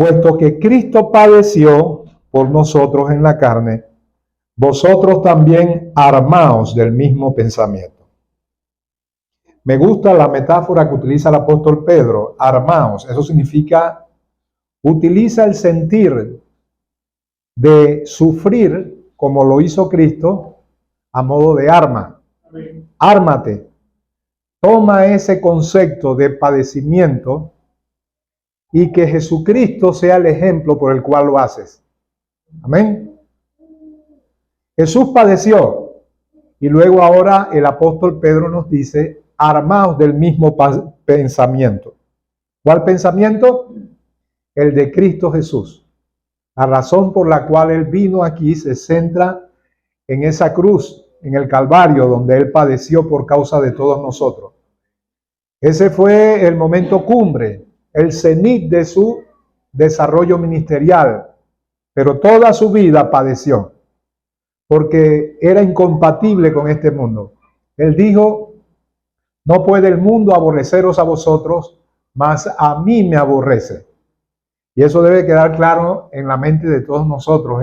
puesto que Cristo padeció por nosotros en la carne, vosotros también armaos del mismo pensamiento. Me gusta la metáfora que utiliza el apóstol Pedro, armaos. Eso significa, utiliza el sentir de sufrir como lo hizo Cristo a modo de arma. Ármate. Toma ese concepto de padecimiento y que Jesucristo sea el ejemplo por el cual lo haces. Amén. Jesús padeció y luego ahora el apóstol Pedro nos dice, armaos del mismo pensamiento. ¿Cuál pensamiento? El de Cristo Jesús. La razón por la cual Él vino aquí se centra en esa cruz, en el Calvario, donde Él padeció por causa de todos nosotros. Ese fue el momento cumbre, el cenit de su desarrollo ministerial, pero toda su vida padeció, porque era incompatible con este mundo. Él dijo, no puede el mundo aborreceros a vosotros, mas a mí me aborrece. Y eso debe quedar claro en la mente de todos nosotros,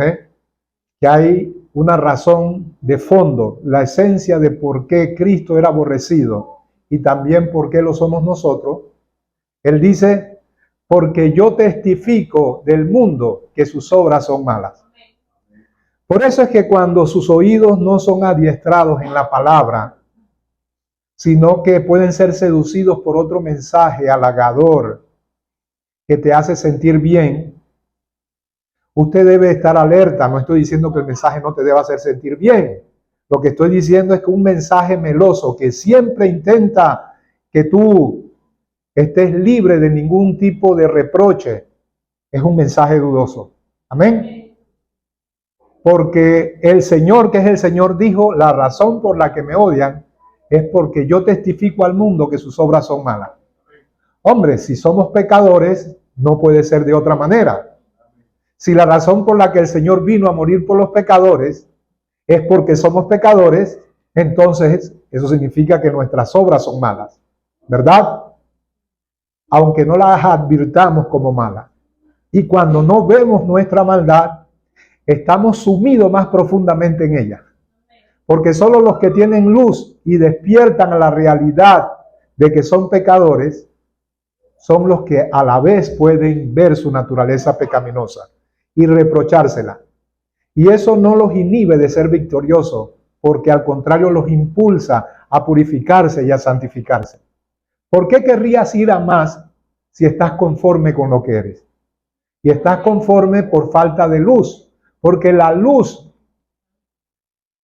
que hay una razón de fondo, la esencia de por qué Cristo era aborrecido y también por qué lo somos nosotros. Él dice, porque yo testifico del mundo que sus obras son malas. Por eso es que cuando sus oídos no son adiestrados en la palabra, sino que pueden ser seducidos por otro mensaje halagador que te hace sentir bien, usted debe estar alerta. No estoy diciendo que el mensaje no te deba hacer sentir bien. Lo que estoy diciendo es que un mensaje meloso que siempre intenta que tú estés libre de ningún tipo de reproche es un mensaje dudoso. Amén. Porque el Señor, que es el Señor, dijo, la razón por la que me odian es porque yo testifico al mundo que sus obras son malas. Hombre, si somos pecadores, no puede ser de otra manera. Si la razón por la que el Señor vino a morir por los pecadores es porque somos pecadores, entonces eso significa que nuestras obras son malas, ¿verdad? Aunque no las advirtamos como malas. Y cuando no vemos nuestra maldad, estamos sumidos más profundamente en ella. Porque solo los que tienen luz y despiertan a la realidad de que son pecadores, son los que a la vez pueden ver su naturaleza pecaminosa y reprochársela. Y eso no los inhibe de ser victoriosos, porque al contrario los impulsa a purificarse y a santificarse. ¿Por qué querrías ir a más si estás conforme con lo que eres? Y estás conforme por falta de luz, porque la luz,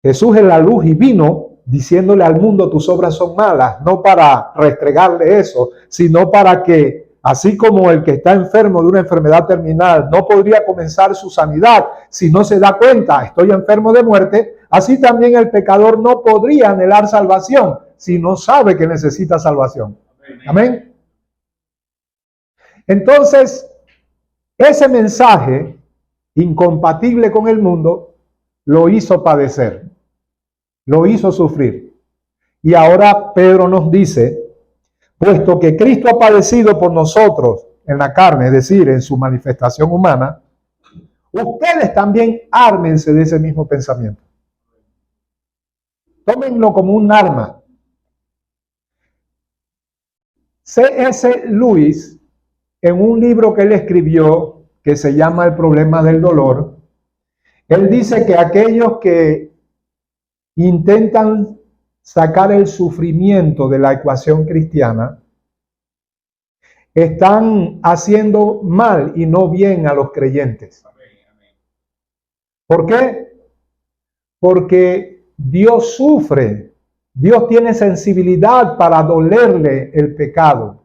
Jesús es la luz y vino diciéndole al mundo tus obras son malas, no para restregarle eso, sino para que, así como el que está enfermo de una enfermedad terminal no podría comenzar su sanidad si no se da cuenta, estoy enfermo de muerte, así también el pecador no podría anhelar salvación si no sabe que necesita salvación. Amén. Entonces, ese mensaje incompatible con el mundo lo hizo padecer, lo hizo sufrir. Y ahora Pedro nos dice, puesto que Cristo ha padecido por nosotros en la carne, es decir, en su manifestación humana, ustedes también ármense de ese mismo pensamiento. Tómenlo como un arma. C.S. Lewis, en un libro que él escribió, que se llama El problema del dolor, él dice que aquellos que intentan sacar el sufrimiento de la ecuación cristiana están haciendo mal y no bien a los creyentes. ¿Por qué? Porque Dios sufre, Dios tiene sensibilidad para dolerle el pecado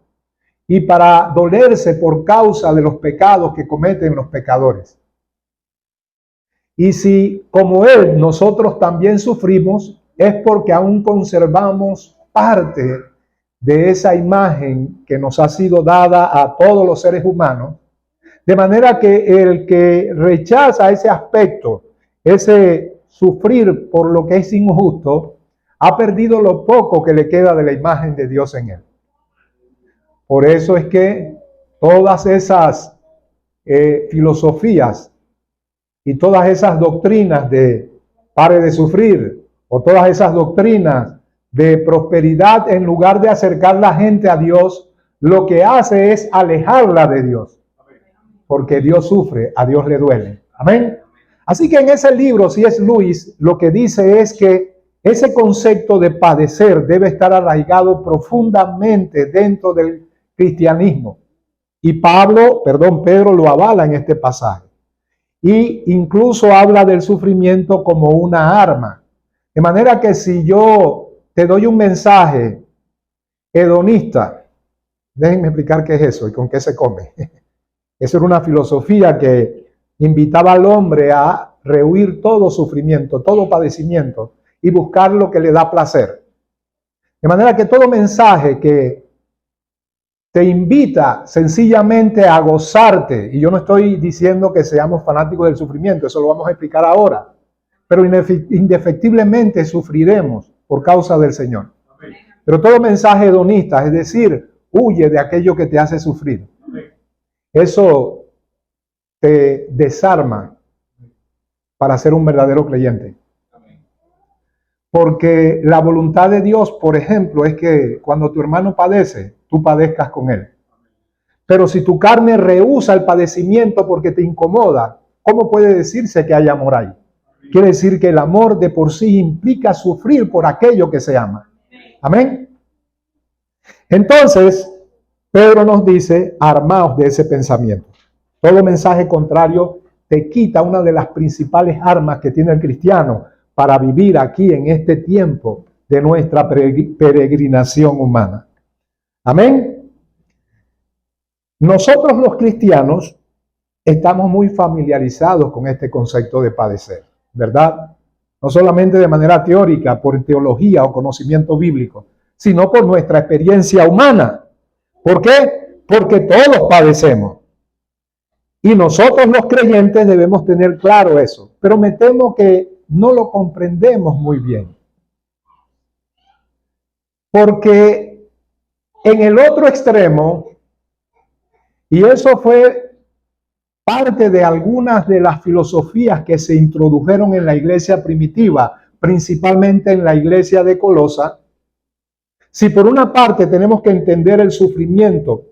y para dolerse por causa de los pecados que cometen los pecadores. Y si, como Él, nosotros también sufrimos, es porque aún conservamos parte de esa imagen que nos ha sido dada a todos los seres humanos, de manera que el que rechaza ese aspecto, ese sufrir por lo que es injusto, ha perdido lo poco que le queda de la imagen de Dios en él. Por eso es que todas esas filosofías y todas esas doctrinas de pare de sufrir o todas esas doctrinas de prosperidad, en lugar de acercar la gente a Dios, lo que hace es alejarla de Dios. Porque Dios sufre, a Dios le duele. Amén. Así que en ese libro, C.S. Lewis, lo que dice es que ese concepto de padecer debe estar arraigado profundamente dentro del cristianismo. Y Pedro lo avala en este pasaje. Y incluso habla del sufrimiento como una arma. De manera que si yo te doy un mensaje hedonista, déjenme explicar qué es eso y con qué se come. Eso era una filosofía que invitaba al hombre a rehuir todo sufrimiento, todo padecimiento y buscar lo que le da placer. De manera que todo mensaje que te invita sencillamente a gozarte, y yo no estoy diciendo que seamos fanáticos del sufrimiento, eso lo vamos a explicar ahora, pero indefectiblemente sufriremos por causa del Señor. Pero todo mensaje hedonista, es decir, huye de aquello que te hace sufrir. Eso te desarma para ser un verdadero creyente. Porque la voluntad de Dios, por ejemplo, es que cuando tu hermano padece, tú padezcas con él. Pero si tu carne rehúsa el padecimiento porque te incomoda, ¿cómo puede decirse que hay amor ahí? Quiere decir que el amor de por sí implica sufrir por aquello que se ama. Amén. Entonces, Pedro nos dice, armaos de ese pensamiento. Todo mensaje contrario te quita una de las principales armas que tiene el cristiano para vivir aquí en este tiempo de nuestra peregrinación humana. Amén. Nosotros los cristianos estamos muy familiarizados con este concepto de padecer, ¿verdad? No solamente de manera teórica, por teología o conocimiento bíblico, sino por nuestra experiencia humana. ¿Por qué? Porque todos padecemos. Y nosotros los creyentes debemos tener claro eso. Pero me temo que no lo comprendemos muy bien. Porque en el otro extremo, y eso fue parte de algunas de las filosofías que se introdujeron en la iglesia primitiva, principalmente en la iglesia de Colosa, si por una parte tenemos que entender el sufrimiento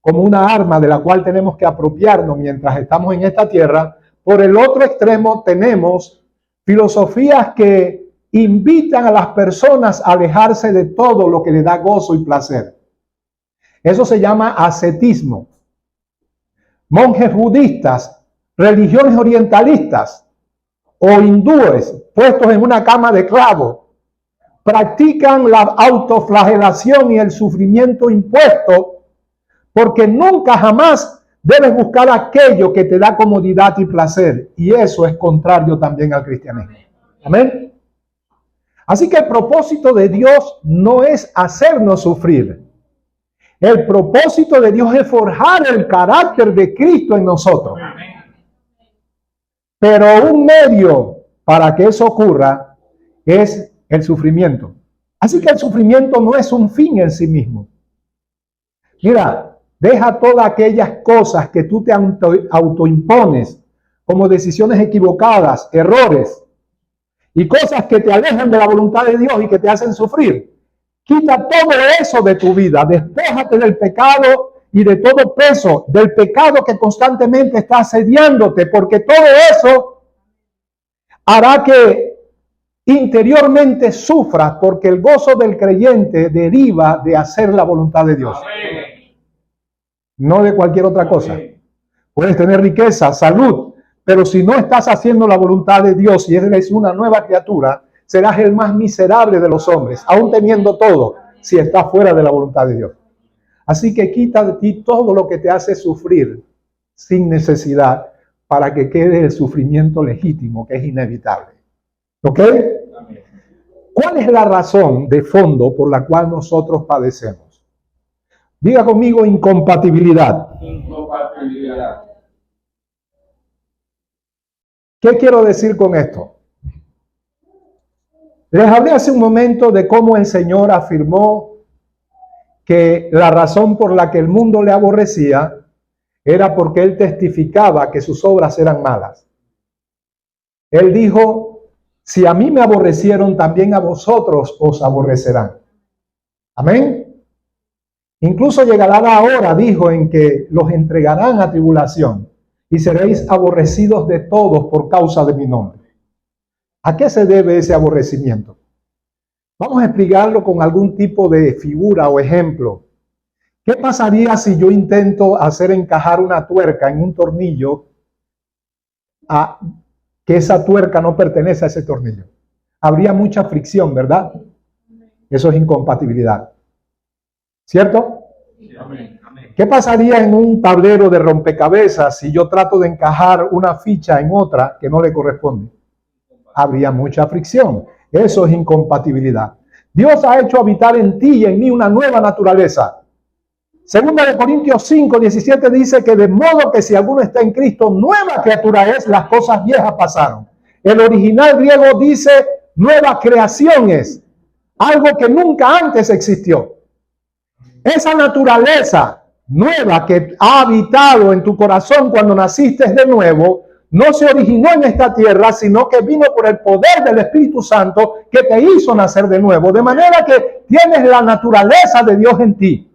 como una arma de la cual tenemos que apropiarnos mientras estamos en esta tierra, por el otro extremo tenemos filosofías que invitan a las personas a alejarse de todo lo que les da gozo y placer. Eso se llama ascetismo. Monjes budistas, religiones orientalistas o hindúes puestos en una cama de clavos practican la autoflagelación y el sufrimiento impuesto porque nunca jamás debes buscar aquello que te da comodidad y placer, y eso es contrario también al cristianismo. Amén. Así que el propósito de Dios no es hacernos sufrir. El propósito de Dios es forjar el carácter de Cristo en nosotros. Pero un medio para que eso ocurra es el sufrimiento. Así que el sufrimiento no es un fin en sí mismo. Mira, deja todas aquellas cosas que tú te autoimpones como decisiones equivocadas, errores y cosas que te alejan de la voluntad de Dios y que te hacen sufrir. Quita todo eso de tu vida, despójate del pecado y de todo peso, del pecado que constantemente está asediándote, porque todo eso hará que interiormente sufras, porque el gozo del creyente deriva de hacer la voluntad de Dios. No de cualquier otra cosa. Puedes tener riqueza, salud, pero si no estás haciendo la voluntad de Dios y eres una nueva criatura, serás el más miserable de los hombres, aún teniendo todo, si estás fuera de la voluntad de Dios. Así que quita de ti todo lo que te hace sufrir sin necesidad para que quede el sufrimiento legítimo, que es inevitable. ¿Ok? ¿Cuál es la razón de fondo por la cual nosotros padecemos? Diga conmigo incompatibilidad. Incompatibilidad. ¿Qué quiero decir con esto? Les hablé hace un momento de cómo el Señor afirmó que la razón por la que el mundo le aborrecía era porque él testificaba que sus obras eran malas. Él dijo, si a mí me aborrecieron, también a vosotros os aborrecerán. Amén. Incluso llegará la hora, dijo, en que los entregarán a tribulación y seréis aborrecidos de todos por causa de mi nombre. ¿A qué se debe ese aborrecimiento? Vamos a explicarlo con algún tipo de figura o ejemplo. ¿Qué pasaría si yo intento hacer encajar una tuerca en un tornillo que esa tuerca no pertenece a ese tornillo? Habría mucha fricción, ¿verdad? Eso es incompatibilidad. ¿Cierto? ¿Qué pasaría en un tablero de rompecabezas si yo trato de encajar una ficha en otra que no le corresponde? Habría mucha fricción. Eso es incompatibilidad. Dios ha hecho habitar en ti y en mí una nueva naturaleza. Segunda de Corintios 5, 17 dice que de modo que si alguno está en Cristo, nueva criatura es, las cosas viejas pasaron. El original griego dice nueva creación es, algo que nunca antes existió. Esa naturaleza nueva que ha habitado en tu corazón cuando naciste de nuevo, no se originó en esta tierra, sino que vino por el poder del Espíritu Santo que te hizo nacer de nuevo. De manera que tienes la naturaleza de Dios en ti.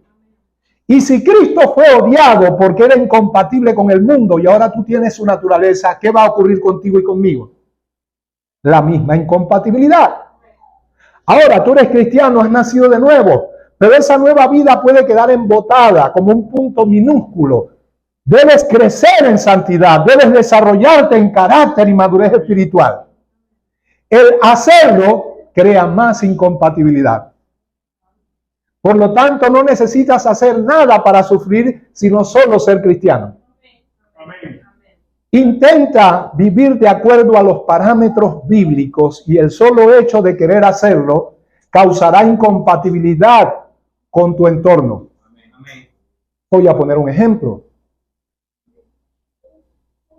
Y si Cristo fue odiado porque era incompatible con el mundo y ahora tú tienes su naturaleza, ¿qué va a ocurrir contigo y conmigo? La misma incompatibilidad. Ahora tú eres cristiano, has nacido de nuevo, pero esa nueva vida puede quedar embotada como un punto minúsculo. Debes crecer en santidad, debes desarrollarte en carácter y madurez espiritual. El hacerlo crea más incompatibilidad. Por lo tanto, no necesitas hacer nada para sufrir, sino solo ser cristiano. Amén. Intenta vivir de acuerdo a los parámetros bíblicos y el solo hecho de querer hacerlo causará incompatibilidad con tu entorno. Amén. Voy a poner un ejemplo.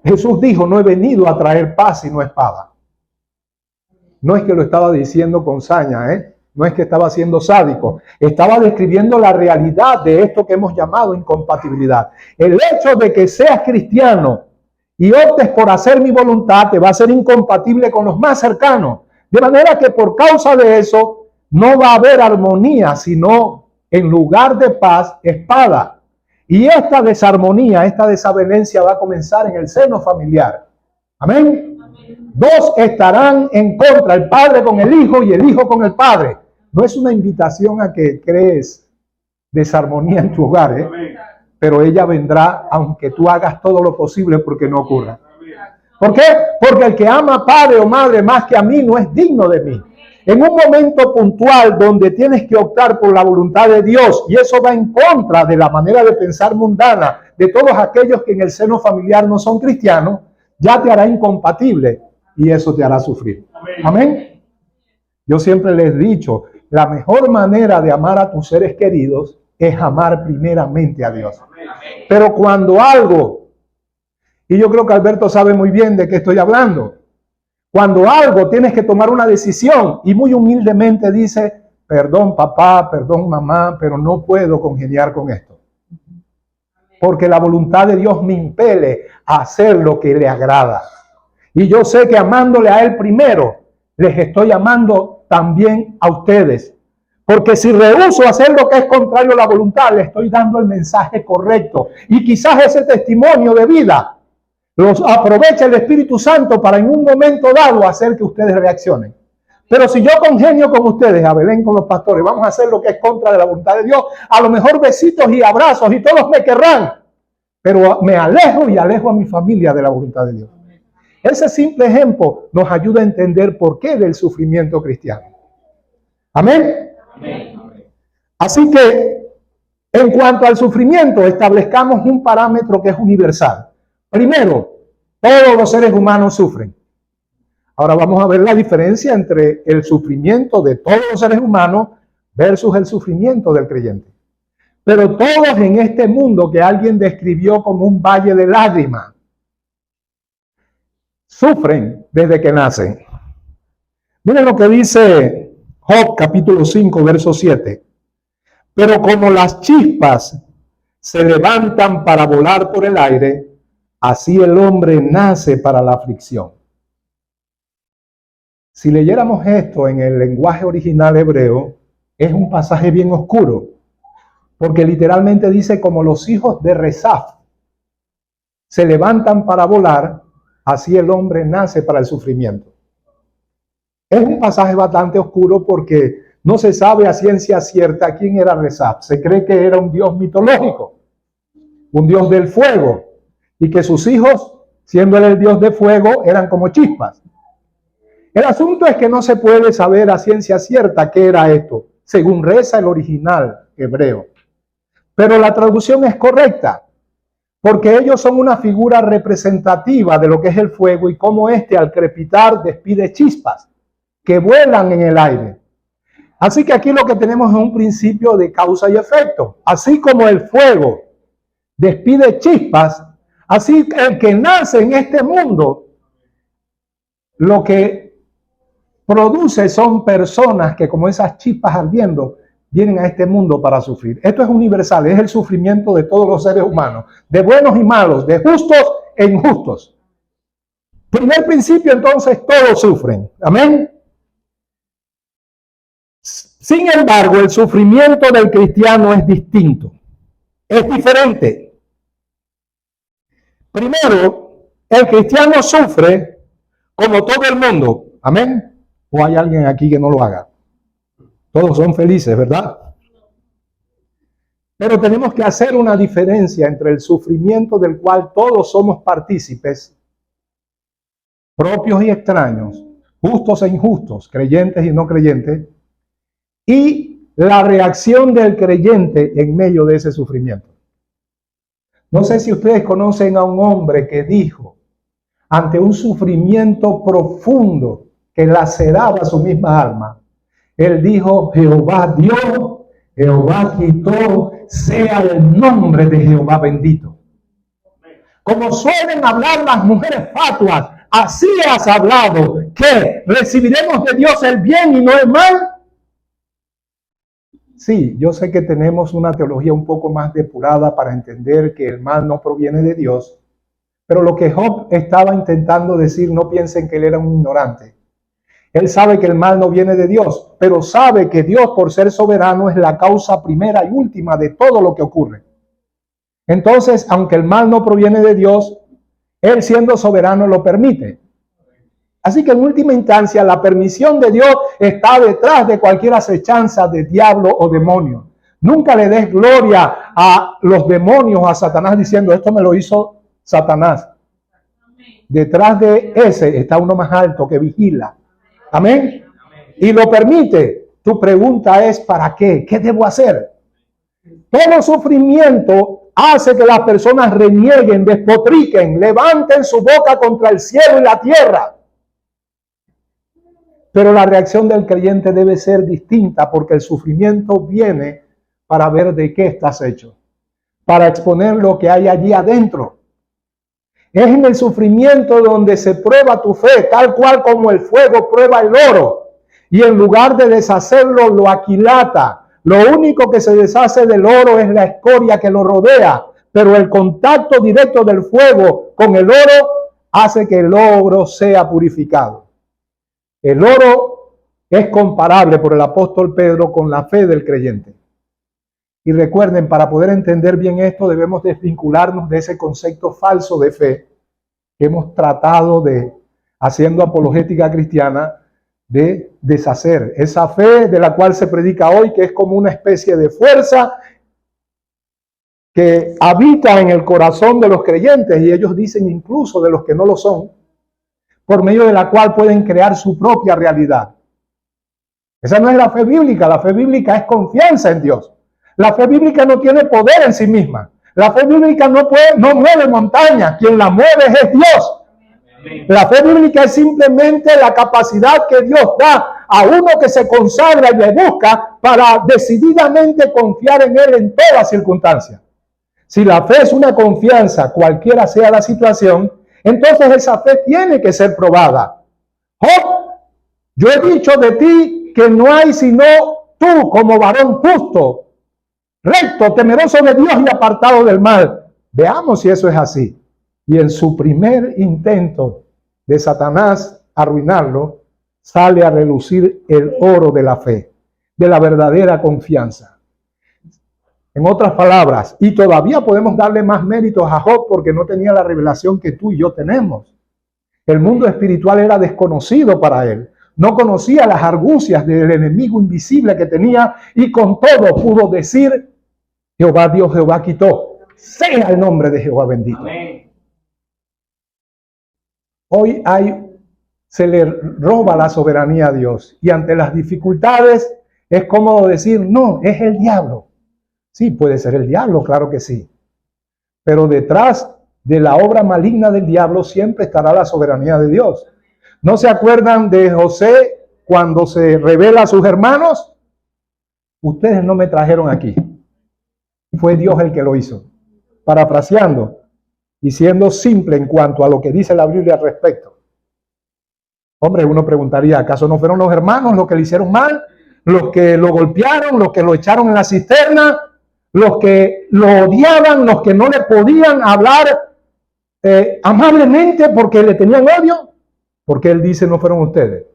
Jesús dijo, no he venido a traer paz sino espada. No es que lo estaba diciendo con saña, no es que estaba siendo sádico. Estaba describiendo la realidad de esto que hemos llamado incompatibilidad. El hecho de que seas cristiano y optes por hacer mi voluntad te va a ser incompatible con los más cercanos. De manera que por causa de eso no va a haber armonía, sino en lugar de paz, espada. Y esta desarmonía, esta desavenencia va a comenzar en el seno familiar. Amén. Dos estarán en contra, el padre con el hijo y el hijo con el padre. No es una invitación a que crees desarmonía en tu hogar, pero ella vendrá aunque tú hagas todo lo posible porque no ocurra. ¿Por qué? Porque el que ama a padre o madre más que a mí no es digno de mí. En un momento puntual donde tienes que optar por la voluntad de Dios y eso va en contra de la manera de pensar mundana de todos aquellos que en el seno familiar no son cristianos, ya te hará incompatible y eso te hará sufrir. Amén. Yo siempre les he dicho, la mejor manera de amar a tus seres queridos es amar primeramente a Dios. Pero cuando algo, y yo creo que Alberto sabe muy bien de qué estoy hablando, cuando algo tienes que tomar una decisión y muy humildemente dice, perdón papá, perdón mamá, pero no puedo congeniar con esto. Porque la voluntad de Dios me impele a hacer lo que le agrada. Y yo sé que amándole a Él primero, les estoy amando también a ustedes. Porque si rehúso hacer lo que es contrario a la voluntad, le estoy dando el mensaje correcto. Y quizás ese testimonio de vida los aprovecha el Espíritu Santo para en un momento dado hacer que ustedes reaccionen. Pero si yo congenio con ustedes, a Belén con los pastores, vamos a hacer lo que es contra de la voluntad de Dios, a lo mejor besitos y abrazos y todos me querrán, pero me alejo y alejo a mi familia de la voluntad de Dios. Ese simple ejemplo nos ayuda a entender por qué del sufrimiento cristiano. Amén. Amén. Así que, en cuanto al sufrimiento, establezcamos un parámetro que es universal. Primero, todos los seres humanos sufren. Ahora vamos a ver la diferencia entre el sufrimiento de todos los seres humanos versus el sufrimiento del creyente. Pero todos en este mundo que alguien describió como un valle de lágrimas, sufren desde que nacen. Miren lo que dice Job capítulo 5, verso 7. Pero como las chispas se levantan para volar por el aire, así el hombre nace para la aflicción. Si leyéramos esto en el lenguaje original hebreo, es un pasaje bien oscuro, porque literalmente dice como los hijos de Rezaf se levantan para volar, así el hombre nace para el sufrimiento. Es un pasaje bastante oscuro porque no se sabe a ciencia cierta quién era Rezaf. Se cree que era un dios mitológico, un dios del fuego, y que sus hijos, siendo él el dios de fuego, eran como chispas. El asunto es que no se puede saber a ciencia cierta qué era esto, según reza el original hebreo. Pero la traducción es correcta, porque ellos son una figura representativa de lo que es el fuego y cómo éste al crepitar despide chispas que vuelan en el aire. Así que aquí lo que tenemos es un principio de causa y efecto. Así como el fuego despide chispas, así el que nace en este mundo, lo que produce son personas que como esas chispas ardiendo, vienen a este mundo para sufrir. Esto es universal, es el sufrimiento de todos los seres humanos, de buenos y malos, de justos e injustos. Primer principio, entonces, todos sufren. Amén. Sin embargo, el sufrimiento del cristiano es distinto, es diferente. Primero, el cristiano sufre como todo el mundo. Amén. ¿O hay alguien aquí que no lo haga? Todos son felices, ¿verdad? Pero tenemos que hacer una diferencia entre el sufrimiento del cual todos somos partícipes, propios y extraños, justos e injustos, creyentes y no creyentes, y la reacción del creyente en medio de ese sufrimiento. No sé si ustedes conocen a un hombre que dijo, ante un sufrimiento profundo que laceraba su misma alma, él dijo: Jehová dio, Jehová quitó, sea el nombre de Jehová bendito. Como suelen hablar las mujeres fatuas, así has hablado, que recibiremos de Dios el bien y no el mal. Sí, yo sé que tenemos una teología un poco más depurada para entender que el mal no proviene de Dios, pero lo que Job estaba intentando decir, no piensen que él era un ignorante. Él sabe que el mal no viene de Dios, pero sabe que Dios, por ser soberano, es la causa primera y última de todo lo que ocurre. Entonces, aunque el mal no proviene de Dios, Él siendo soberano lo permite. Así que en última instancia, la permisión de Dios está detrás de cualquier acechanza de diablo o demonio. Nunca le des gloria a los demonios o a Satanás diciendo, esto me lo hizo Satanás. Detrás de ese está uno más alto que vigila. Amén. Y lo permite. Tu pregunta es, ¿para qué? ¿Qué debo hacer? Todo sufrimiento hace que las personas renieguen, despotriquen, levanten su boca contra el cielo y la tierra. Pero la reacción del creyente debe ser distinta, porque el sufrimiento viene para ver de qué estás hecho, para exponer lo que hay allí adentro. Es en el sufrimiento donde se prueba tu fe, tal cual como el fuego prueba el oro. Y en lugar de deshacerlo, lo aquilata. Lo único que se deshace del oro es la escoria que lo rodea. Pero el contacto directo del fuego con el oro hace que el oro sea purificado. El oro es comparable por el apóstol Pedro con la fe del creyente. Y recuerden, para poder entender bien esto, debemos desvincularnos de ese concepto falso de fe que hemos tratado de, haciendo apologética cristiana, de deshacer. Esa fe de la cual se predica hoy, que es como una especie de fuerza que habita en el corazón de los creyentes, y ellos dicen incluso de los que no lo son, por medio de la cual pueden crear su propia realidad. Esa no es la fe bíblica. La fe bíblica es confianza en Dios. La fe bíblica no tiene poder en sí misma. La fe bíblica no mueve montañas. Quien la mueve es Dios. La fe bíblica es simplemente la capacidad que Dios da a uno que se consagra y le busca para decididamente confiar en Él en todas circunstancias. Si la fe es una confianza, cualquiera sea la situación, entonces esa fe tiene que ser probada. Job, yo he dicho de ti que no hay sino tú como varón justo, recto, temeroso de Dios y apartado del mal. Veamos si eso es así. Y en su primer intento de Satanás arruinarlo, sale a relucir el oro de la fe, de la verdadera confianza. En otras palabras, y todavía podemos darle más méritos a Job porque no tenía la revelación que tú y yo tenemos. El mundo espiritual era desconocido para él. No conocía las argucias del enemigo invisible que tenía y con todo pudo decir: Jehová Dios, Jehová quitó. Sea el nombre de Jehová bendito. Amén. Hoy se le roba la soberanía a Dios y ante las dificultades es cómodo decir: no, es el diablo. Sí, puede ser el diablo, claro que sí. Pero detrás de la obra maligna del diablo siempre estará la soberanía de Dios. ¿No se acuerdan de José cuando se revela a sus hermanos? Ustedes no me trajeron aquí. Fue Dios el que lo hizo. Parafraseando y siendo simple en cuanto a lo que dice la Biblia al respecto. Hombre, uno preguntaría, ¿acaso no fueron los hermanos los que le hicieron mal? ¿Los que lo golpearon? ¿Los que lo echaron en la cisterna? ¿Los que lo odiaban? ¿Los que no le podían hablar amablemente porque le tenían odio? Porque él dice, no fueron ustedes.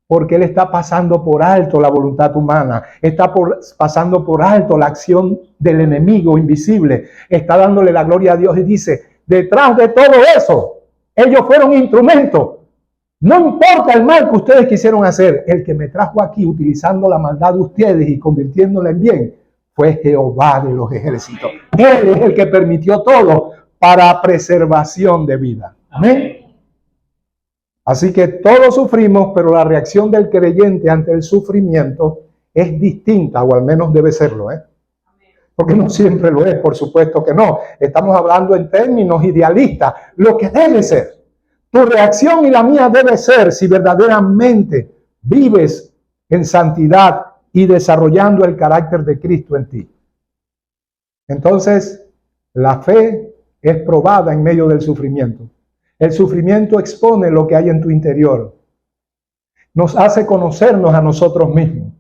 Porque él está pasando por alto la voluntad humana, está pasando por alto la acción del enemigo invisible, está dándole la gloria a Dios y dice, detrás de todo eso, ellos fueron instrumentos. No importa el mal que ustedes quisieron hacer, el que me trajo aquí utilizando la maldad de ustedes y convirtiéndola en bien, fue Jehová de los ejércitos. Él es el que permitió todo para preservación de vida. Amén. Así que todos sufrimos, pero la reacción del creyente ante el sufrimiento es distinta, o al menos debe serlo, porque no siempre lo es, por supuesto que no. Estamos hablando en términos idealistas, lo que debe ser. Tu reacción y la mía debe ser si verdaderamente vives en santidad y desarrollando el carácter de Cristo en ti. Entonces, la fe es probada en medio del sufrimiento. El sufrimiento expone lo que hay en tu interior. Nos hace conocernos a nosotros mismos.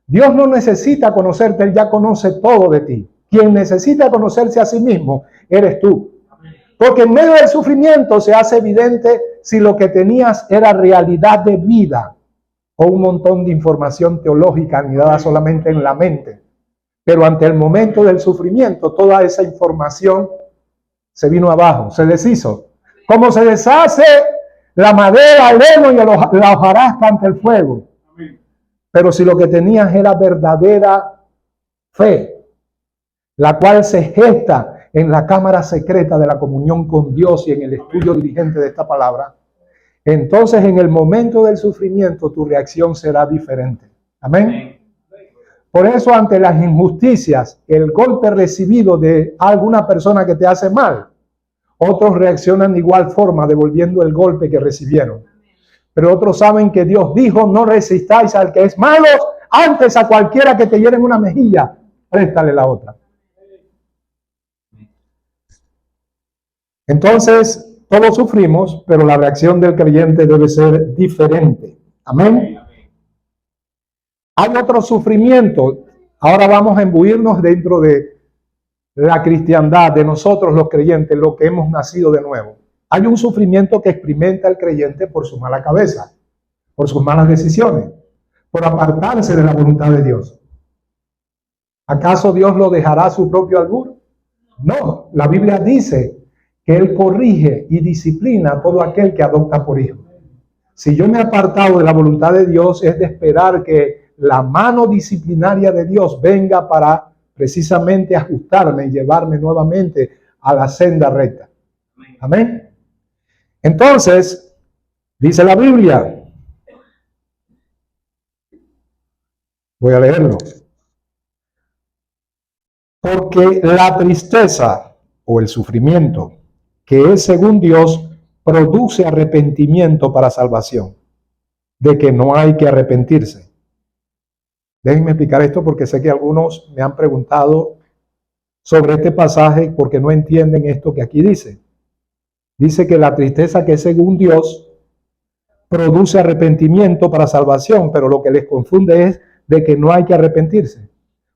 Dios no necesita conocerte, Él ya conoce todo de ti. Quien necesita conocerse a sí mismo, eres tú. Porque en medio del sufrimiento se hace evidente si lo que tenías era realidad de vida o un montón de información teológica anidada solamente en la mente. Pero ante el momento del sufrimiento, toda esa información se vino abajo, se deshizo. Como se deshace la madera, el heno y la hojarasca ante el fuego. Pero si lo que tenías era verdadera fe, la cual se gesta en la cámara secreta de la comunión con Dios y en el estudio diligente de esta palabra, entonces en el momento del sufrimiento tu reacción será diferente. Amén. Por eso ante las injusticias, el golpe recibido de alguna persona que te hace mal, otros reaccionan de igual forma devolviendo el golpe que recibieron. Pero otros saben que Dios dijo, no resistáis al que es malo, antes a cualquiera que te hiere en una mejilla, préstale la otra. Entonces, todos sufrimos, pero la reacción del creyente debe ser diferente. Amén. Hay otro sufrimiento. Ahora vamos a imbuirnos dentro de la cristiandad, de nosotros los creyentes, los que hemos nacido de nuevo. Hay un sufrimiento que experimenta el creyente por su mala cabeza, por sus malas decisiones, por apartarse de la voluntad de Dios. ¿Acaso Dios lo dejará a su propio albur? No, la Biblia dice que Él corrige y disciplina a todo aquel que adopta por hijo. Si yo me he apartado de la voluntad de Dios, es de esperar que la mano disciplinaria de Dios venga para precisamente ajustarme y llevarme nuevamente a la senda recta. Amén. Entonces, dice la Biblia, voy a leerlo, porque la tristeza o el sufrimiento que es según Dios produce arrepentimiento para salvación, de que no hay que arrepentirse. Déjenme explicar esto porque sé que algunos me han preguntado sobre este pasaje porque no entienden esto que aquí dice. Dice que la tristeza que es según Dios produce arrepentimiento para salvación, pero lo que les confunde es de que no hay que arrepentirse.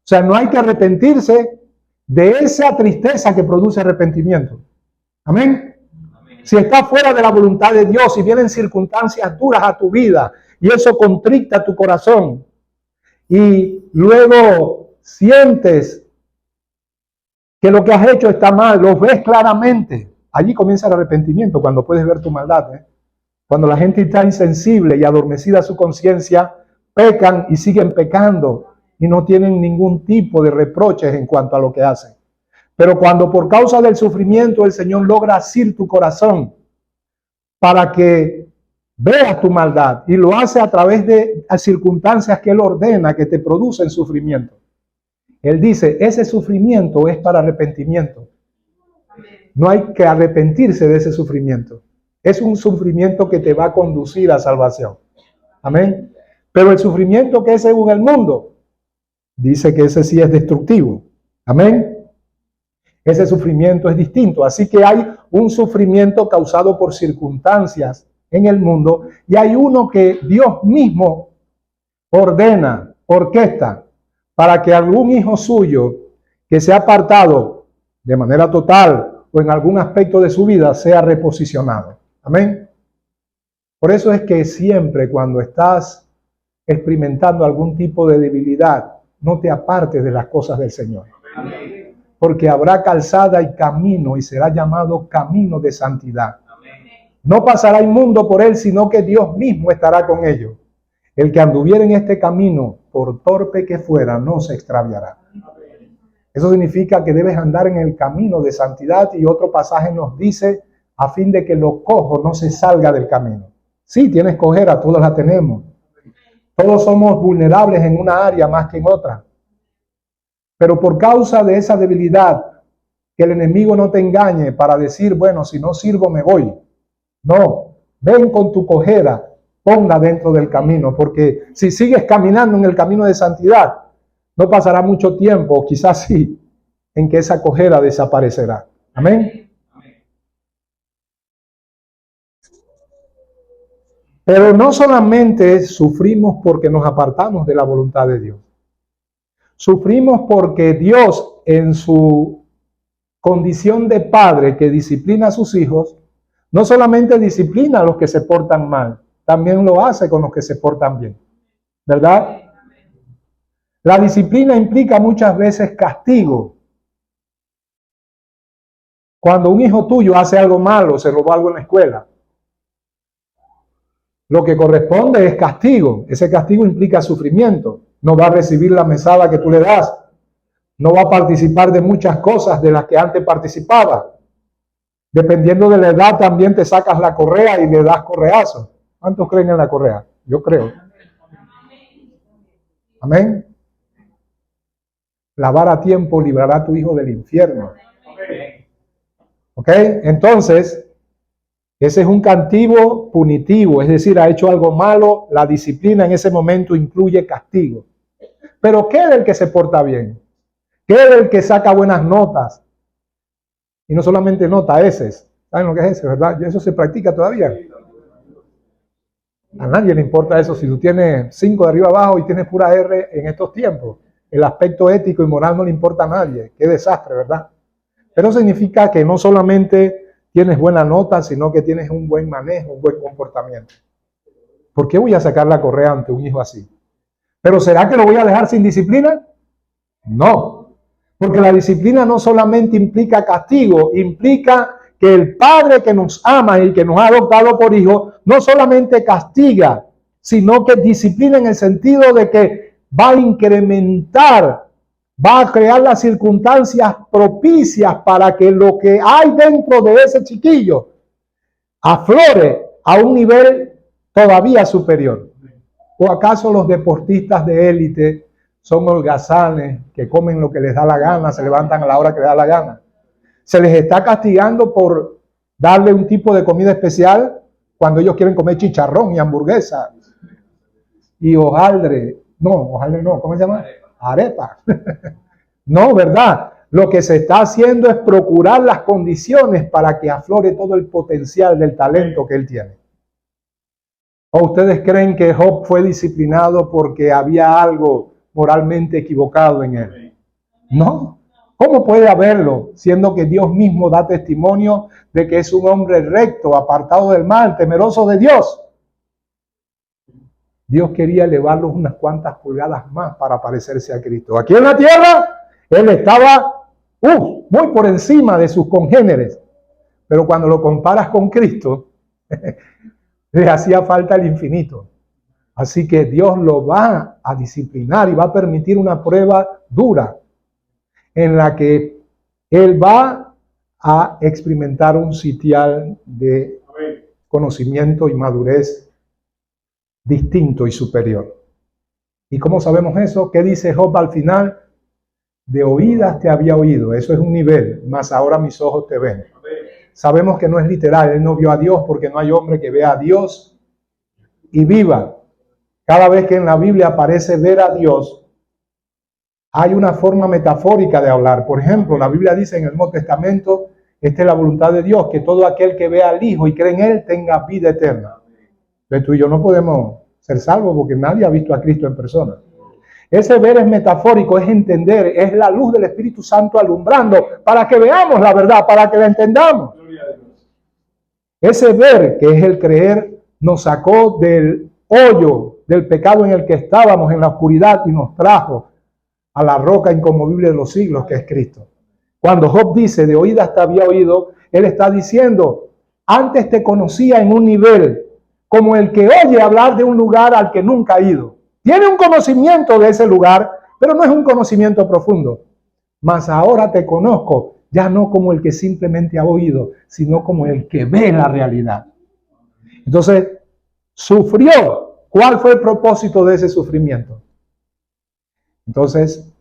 sea, no hay que arrepentirse de esa tristeza que produce arrepentimiento. Amén. Si estás fuera de la voluntad de Dios y vienen circunstancias duras a tu vida y eso contricta tu corazón y luego sientes que lo que has hecho está mal, lo ves claramente, allí comienza el arrepentimiento, cuando puedes ver tu maldad. Cuando la gente está insensible y adormecida su conciencia, pecan y siguen pecando y no tienen ningún tipo de reproches en cuanto a lo que hacen. Pero cuando por causa del sufrimiento el Señor logra asir tu corazón para que veas tu maldad y lo hace a través de circunstancias que Él ordena que te producen sufrimiento. Él dice, ese sufrimiento es para arrepentimiento. No hay que arrepentirse de ese sufrimiento. Es un sufrimiento que te va a conducir a salvación. Amén. Pero el sufrimiento que es según el mundo, dice que ese sí es destructivo. Amén. Ese sufrimiento es distinto. Así que hay un sufrimiento causado por circunstancias en el mundo y hay uno que Dios mismo ordena, orquesta, para que algún hijo suyo que se ha apartado de manera total o en algún aspecto de su vida sea reposicionado. Amén. Por eso es que siempre cuando estás experimentando algún tipo de debilidad, no te apartes de las cosas del Señor. Amén. Porque habrá calzada y camino y será llamado camino de santidad. Amén. No pasará inmundo por él, sino que Dios mismo estará con ellos. El que anduviera en este camino, por torpe que fuera, no se extraviará. Eso significa que debes andar en el camino de santidad y otro pasaje nos dice a fin de que lo cojo no se salga del camino. Sí, tienes cojera, todos la tenemos. Todos somos vulnerables en una área más que en otra. Pero por causa de esa debilidad, que el enemigo no te engañe para decir, bueno, si no sirvo me voy. No, ven con tu cojera, ponla dentro del camino, porque si sigues caminando en el camino de santidad, no pasará mucho tiempo, quizás sí, en que esa cojera desaparecerá. Amén. Pero no solamente sufrimos porque nos apartamos de la voluntad de Dios. Sufrimos porque Dios, en su condición de padre que disciplina a sus hijos, no solamente disciplina a los que se portan mal, también lo hace con los que se portan bien. ¿Verdad? La disciplina implica muchas veces castigo. Cuando un hijo tuyo hace algo malo, se robó algo en la escuela, lo que corresponde es castigo. Ese castigo implica sufrimiento. No va a recibir la mesada que tú le das. No va a participar de muchas cosas de las que antes participaba. Dependiendo de la edad, también te sacas la correa y le das correazo. ¿Cuántos creen en la correa? Yo creo. Amén. Lavar a tiempo librará a tu hijo del infierno. ¿Ok? Entonces, ese es un castigo punitivo, es decir, ha hecho algo malo, la disciplina en ese momento incluye castigo. Pero ¿qué del que se porta bien? ¿Qué del que saca buenas notas? Y no solamente notas, eses. ¿Saben lo que es ese, verdad? Eso se practica todavía. A nadie le importa eso si tú tienes 5 de arriba abajo y tienes pura R en estos tiempos. El aspecto ético y moral no le importa a nadie. Qué desastre, ¿verdad? Pero significa que no solamente tienes buena nota, sino que tienes un buen manejo, un buen comportamiento. ¿Por qué voy a sacar la correa ante un hijo así? ¿Pero será que lo voy a dejar sin disciplina? No, porque la disciplina no solamente implica castigo, implica que el Padre que nos ama y que nos ha adoptado por hijo, no solamente castiga, sino que disciplina en el sentido de que va a incrementar, va a crear las circunstancias propicias para que lo que hay dentro de ese chiquillo aflore a un nivel todavía superior. ¿O acaso los deportistas de élite son holgazanes que comen lo que les da la gana, se levantan a la hora que les da la gana? Se les está castigando por darle un tipo de comida especial cuando ellos quieren comer chicharrón y hamburguesa y hojaldre. No, hojaldre no, ¿cómo se llama? Arepa. No, ¿verdad? Lo que se está haciendo es procurar las condiciones para que aflore todo el potencial del talento que él tiene. ¿O ustedes creen que Job fue disciplinado porque había algo moralmente equivocado en él. No. ¿Cómo puede haberlo, siendo que Dios mismo da testimonio de que es un hombre recto, apartado del mal, temeroso de Dios? Dios quería elevarlos unas cuantas pulgadas más para parecerse a Cristo. Aquí en la tierra, Él estaba muy por encima de sus congéneres. Pero cuando lo comparas con Cristo, le hacía falta el infinito. Así que Dios lo va a disciplinar y va a permitir una prueba dura en la que Él va a experimentar un sitial de conocimiento y madurez distinto y superior. ¿Y cómo sabemos eso? ¿Qué dice Job al final? De oídas te había oído, eso es un nivel, mas ahora mis ojos te ven. Sabemos que no es literal, él no vio a Dios porque no hay hombre que vea a Dios y viva. Cada vez que en la Biblia aparece ver a Dios, hay una forma metafórica de hablar. Por ejemplo, la Biblia dice en el Nuevo Testamento, esta es la voluntad de Dios, que todo aquel que vea al Hijo y cree en Él tenga vida eterna. Entonces tú y yo no podemos ser salvos porque nadie ha visto a Cristo en persona. Ese ver es metafórico, es entender, es la luz del Espíritu Santo alumbrando para que veamos la verdad, para que la entendamos. Ese ver, que es el creer, nos sacó del hoyo del pecado en el que estábamos, en la oscuridad, y nos trajo a la roca inconmovible de los siglos, que es Cristo. Cuando Job dice, de oídas te había oído, él está diciendo, antes te conocía en un nivel como el que oye hablar de un lugar al que nunca ha ido. Tiene un conocimiento de ese lugar, pero no es un conocimiento profundo. Mas ahora te conozco, ya no como el que simplemente ha oído, sino como el que ve la realidad. Entonces, sufrió. ¿Cuál fue el propósito de ese sufrimiento? Entonces,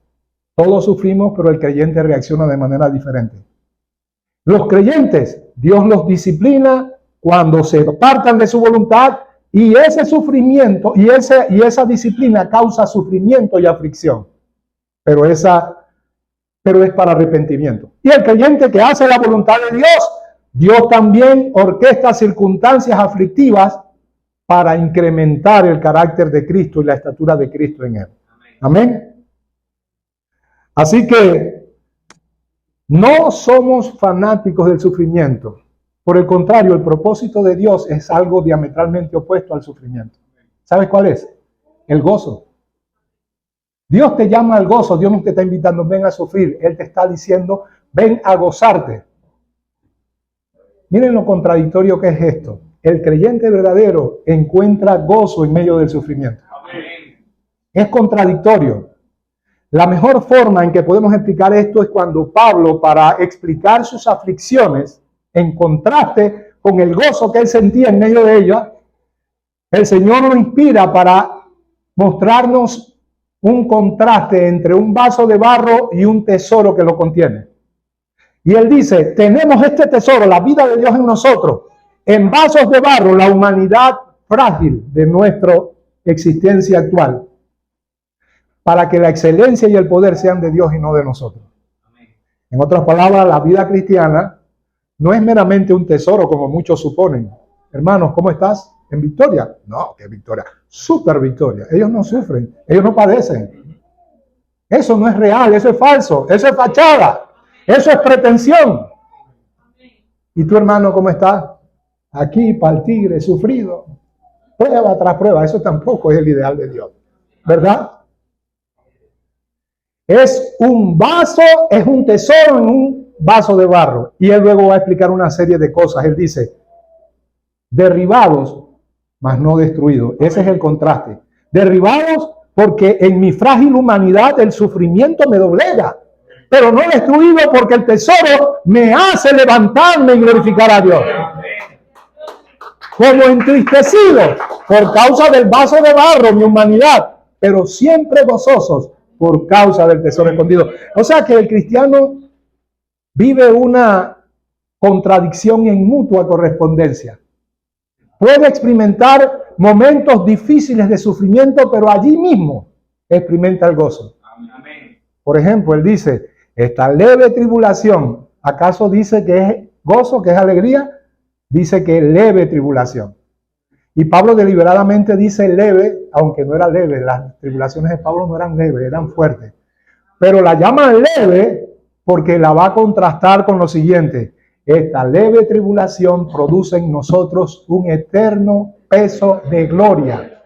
todos sufrimos, pero el creyente reacciona de manera diferente. Los creyentes, Dios los disciplina cuando se apartan de su voluntad, y ese sufrimiento y esa disciplina causa sufrimiento y aflicción. Pero es para arrepentimiento. Y el creyente que hace la voluntad de Dios, Dios también orquesta circunstancias aflictivas para incrementar el carácter de Cristo y la estatura de Cristo en él. Amén. Así que no somos fanáticos del sufrimiento. Por el contrario, el propósito de Dios es algo diametralmente opuesto al sufrimiento. ¿Sabes cuál es? El gozo. Dios te llama al gozo. Dios no te está invitando, ven a sufrir. Él te está diciendo, ven a gozarte. Miren lo contradictorio que es esto. El creyente verdadero encuentra gozo en medio del sufrimiento. Es contradictorio. La mejor forma en que podemos explicar esto es cuando Pablo, para explicar sus aflicciones, en contraste con el gozo que él sentía en medio de ella, el Señor lo inspira para mostrarnos un contraste entre un vaso de barro y un tesoro que lo contiene. Y él dice, tenemos este tesoro, la vida de Dios en nosotros, en vasos de barro, la humanidad frágil de nuestra existencia actual, para que la excelencia y el poder sean de Dios y no de nosotros. En otras palabras, la vida cristiana no es meramente un tesoro como muchos suponen. Hermanos, ¿cómo estás? ¿En victoria? No, ¿qué victoria? Super victoria. Ellos no sufren, ellos no padecen. Eso no es real, eso es falso, eso es fachada, eso es pretensión. ¿Y tu hermano cómo está? Aquí, para el tigre, sufrido. Prueba tras prueba, eso tampoco es el ideal de Dios. ¿Verdad? Es un vaso, es un tesoro en un vaso de barro. Y él luego va a explicar una serie de cosas. Él dice, derribados, mas no destruidos. Ese es el contraste. Derribados porque en mi frágil humanidad el sufrimiento me doblega. Pero no destruido porque el tesoro me hace levantarme y glorificar a Dios. Como entristecido por causa del vaso de barro, mi humanidad, pero siempre gozosos por causa del tesoro escondido. O sea que el cristiano vive una contradicción en mutua correspondencia. Puede experimentar momentos difíciles de sufrimiento, pero allí mismo experimenta el gozo. Por ejemplo, él dice, esta leve tribulación, ¿acaso dice que es gozo, que es alegría? Dice que es leve tribulación. Y Pablo deliberadamente dice leve, aunque no era leve. Las tribulaciones de Pablo no eran leves, eran fuertes. Pero la llama leve porque la va a contrastar con lo siguiente. Esta leve tribulación produce en nosotros un eterno peso de gloria.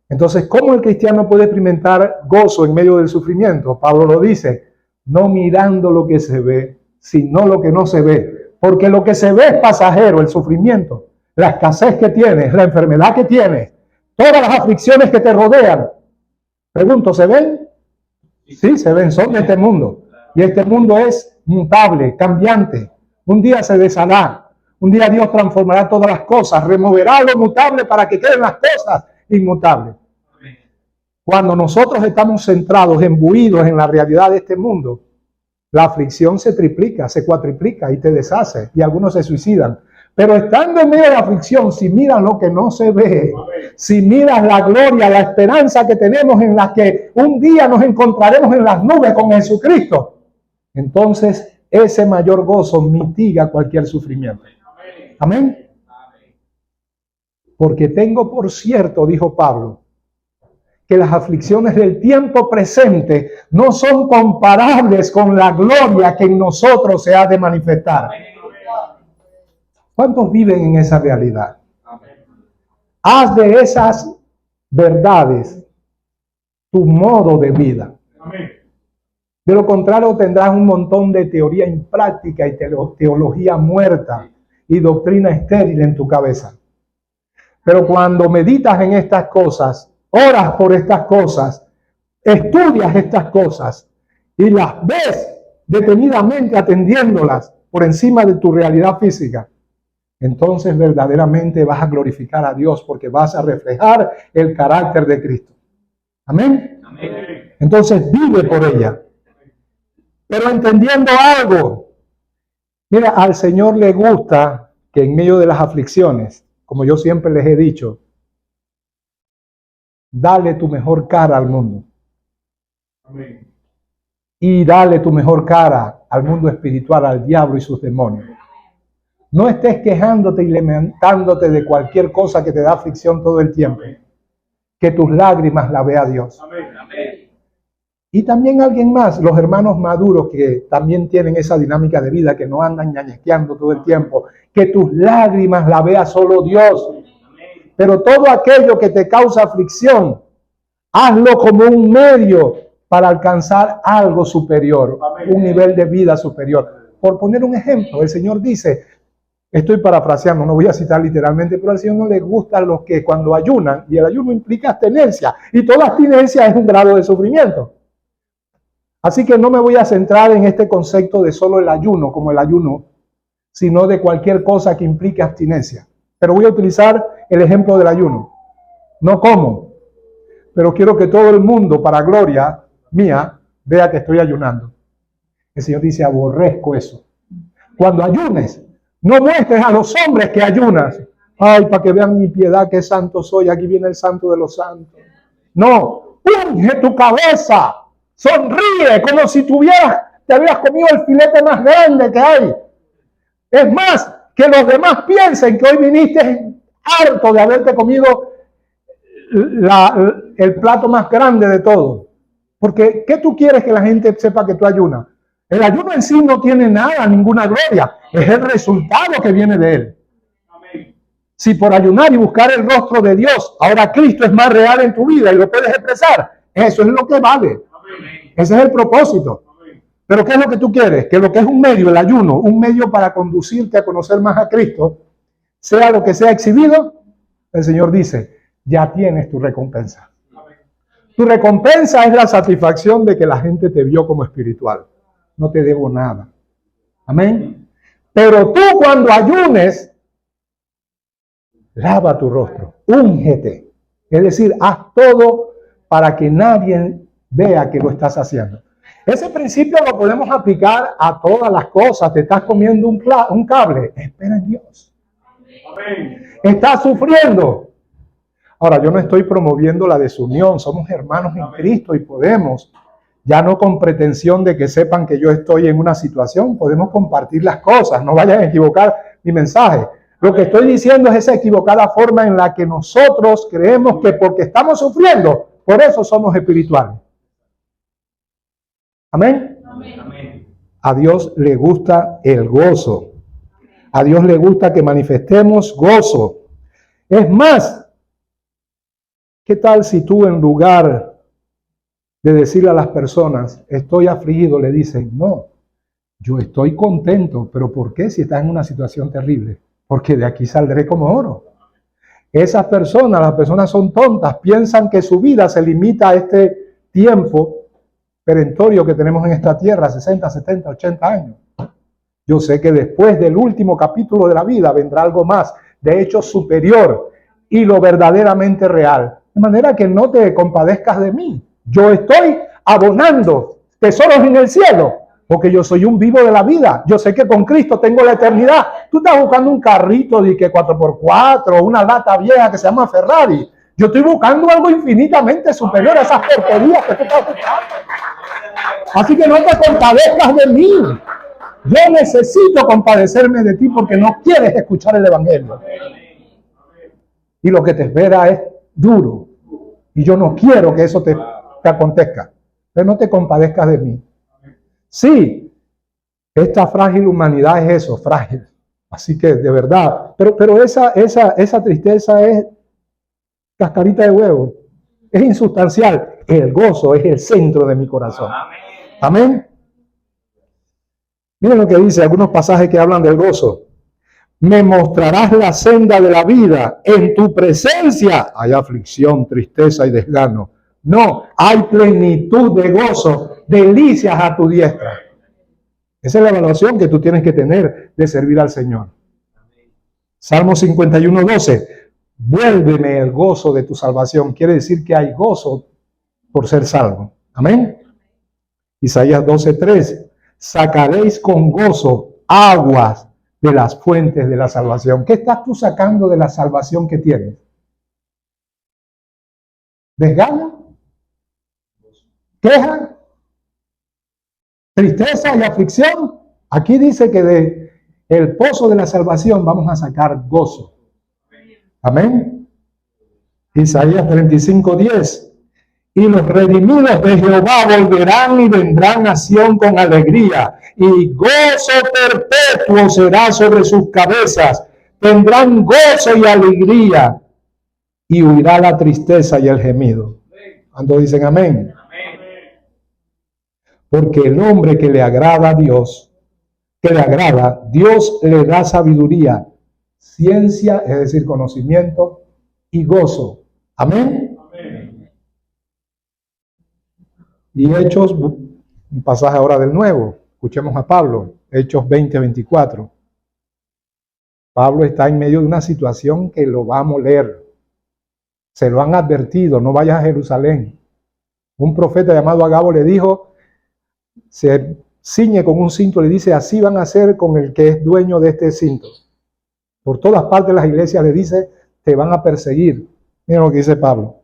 Entonces, ¿cómo el cristiano puede experimentar gozo en medio del sufrimiento? Pablo lo dice, no mirando lo que se ve, sino lo que no se ve. Porque lo que se ve es pasajero, el sufrimiento, la escasez que tienes, la enfermedad que tienes, todas las aflicciones que te rodean. Pregunto, ¿se ven? Sí, se ven, son de este mundo. Y este mundo es mutable, cambiante. Un día se deshará. Un día Dios transformará todas las cosas, removerá lo mutable para que queden las cosas inmutables. Cuando nosotros estamos centrados, embuidos en la realidad de este mundo, la aflicción se triplica, se cuatriplica y te deshace. Y algunos se suicidan. Pero estando en medio de la aflicción, si miras lo que no se ve, si miras la gloria, la esperanza que tenemos en la que un día nos encontraremos en las nubes con Jesucristo, entonces ese mayor gozo mitiga cualquier sufrimiento. Amén. Porque tengo por cierto, dijo Pablo, que las aflicciones del tiempo presente no son comparables con la gloria que en nosotros se ha de manifestar. ¿Cuántos viven en esa realidad? Haz de esas verdades tu modo de vida. De lo contrario tendrás un montón de teoría impráctica y teología muerta y doctrina estéril en tu cabeza. Pero cuando meditas en estas cosas, oras por estas cosas, estudias estas cosas y las ves detenidamente atendiéndolas por encima de tu realidad física, entonces verdaderamente vas a glorificar a Dios porque vas a reflejar el carácter de Cristo. Amén. Amén. Entonces vive por ella. Pero entendiendo algo, mira, al Señor le gusta que en medio de las aflicciones, como yo siempre les he dicho, dale tu mejor cara al mundo. Amén. Y dale tu mejor cara al mundo espiritual, al diablo y sus demonios. No estés quejándote y lamentándote de cualquier cosa que te da aflicción todo el tiempo. Que tus lágrimas la vea Dios. Amén. Y también alguien más, los hermanos maduros que también tienen esa dinámica de vida, que no andan ñañequeando todo el tiempo. Que tus lágrimas la vea solo Dios. Pero todo aquello que te causa aflicción, hazlo como un medio para alcanzar algo superior, un nivel de vida superior. Por poner un ejemplo, el Señor dice, estoy parafraseando, no voy a citar literalmente, pero al Señor no le gustan los que cuando ayunan, y el ayuno implica abstenencia, y toda abstinencia es un grado de sufrimiento. Así que no me voy a centrar en este concepto de solo el ayuno, como el ayuno, sino de cualquier cosa que implique abstinencia. Pero voy a utilizar el ejemplo del ayuno. No como, pero quiero que todo el mundo, para gloria mía, vea que estoy ayunando. El Señor dice, aborrezco eso. Cuando ayunes, no muestres a los hombres que ayunas. Ay, para que vean mi piedad, qué santo soy. Aquí viene el santo de los santos. No, unge tu cabeza. Sonríe como si te habías comido el filete más grande que hay. Es más, que los demás piensen que hoy viniste harto de haberte comido el plato más grande de todo. Porque, ¿qué tú quieres que la gente sepa que tú ayunas? El ayuno en sí no tiene nada, ninguna gloria. Es el resultado que viene de él. Amén. Si por ayunar y buscar el rostro de Dios, ahora Cristo es más real en tu vida y lo puedes expresar, eso es lo que vale. Amén. Ese es el propósito. Amén. Pero ¿qué es lo que tú quieres? Que lo que es un medio, el ayuno, un medio para conducirte a conocer más a Cristo, sea lo que sea exhibido, el Señor dice, ya tienes tu recompensa. Amén. Tu recompensa es la satisfacción de que la gente te vio como espiritual. No te debo nada. Amén. Pero tú cuando ayunes, lava tu rostro, úngete. Es decir, haz todo para que nadie vea que lo estás haciendo. Ese principio lo podemos aplicar a todas las cosas. Te estás comiendo un cable, espera en Dios. Amén. Estás sufriendo. Ahora, yo no estoy promoviendo la desunión. Somos hermanos en Cristo y podemos, ya no con pretensión de que sepan que yo estoy en una situación, podemos compartir las cosas. No vayan a equivocar mi mensaje. Lo que estoy diciendo es esa equivocada forma en la que nosotros creemos que porque estamos sufriendo, por eso somos espirituales. Amén. Amén. A Dios le gusta el gozo. A Dios le gusta que manifestemos gozo. Es más, ¿qué tal si tú en lugar de decirle a las personas, estoy afligido, le dicen, no, yo estoy contento, pero ¿por qué si estás en una situación terrible? Porque de aquí saldré como oro. Esas personas, las personas son tontas, piensan que su vida se limita a este tiempo perentorio que tenemos en esta tierra, 60, 70, 80 años. Yo sé que después del último capítulo de la vida vendrá algo más, de hecho superior y lo verdaderamente real. De manera que no te compadezcas de mí. Yo estoy abonando tesoros en el cielo, porque yo soy un vivo de la vida. Yo sé que con Cristo tengo la eternidad. Tú estás buscando un carrito de que 4x4, una lata vieja que se llama Ferrari. Yo estoy buscando algo infinitamente superior a esas porquerías que tú estás buscando. Así que no te compadezcas de mí. Yo necesito compadecerme de ti porque no quieres escuchar el evangelio. Y lo que te espera es duro. Y yo no quiero que eso te acontezca. Pero no te compadezcas de mí. Sí, esta frágil humanidad es eso, frágil. Así que de verdad, pero esa tristeza es cascarita de huevo. Es insustancial. El gozo es el centro de mi corazón. Amén. Miren lo que dice algunos pasajes que hablan del gozo. Me mostrarás la senda de la vida. En tu presencia hay aflicción, tristeza y desgano. No, hay plenitud de gozo, delicias a tu diestra. Esa es la evaluación que tú tienes que tener de servir al Señor. Salmo 51:12. Vuélveme el gozo de tu salvación. Quiere decir que hay gozo por ser salvo. Amén. Isaías 12:3. Sacaréis con gozo aguas de las fuentes de la salvación. ¿Qué estás tú sacando de la salvación que tienes? ¿Desgano? ¿Queja? ¿Tristeza y aflicción? Aquí dice que de el pozo de la salvación vamos a sacar gozo. Amén. Isaías 35:10. Y los redimidos de Jehová volverán y vendrán a Sión con alegría, y gozo perpetuo será sobre sus cabezas. Tendrán gozo y alegría, y huirá la tristeza y el gemido. ¿Cuántos dicen amén? Porque el hombre que le agrada a Dios, Dios le da sabiduría, ciencia, es decir, conocimiento y gozo. Amén. Y Hechos, un pasaje ahora del Nuevo, escuchemos a Pablo, Hechos 20:24. Pablo está en medio de una situación que lo va a moler. Se lo han advertido, no vayas a Jerusalén. Un profeta llamado Agabo le dijo, se ciñe con un cinto, le dice, así van a hacer con el que es dueño de este cinto. Por todas partes las iglesias le dice, te van a perseguir. Miren lo que dice Pablo.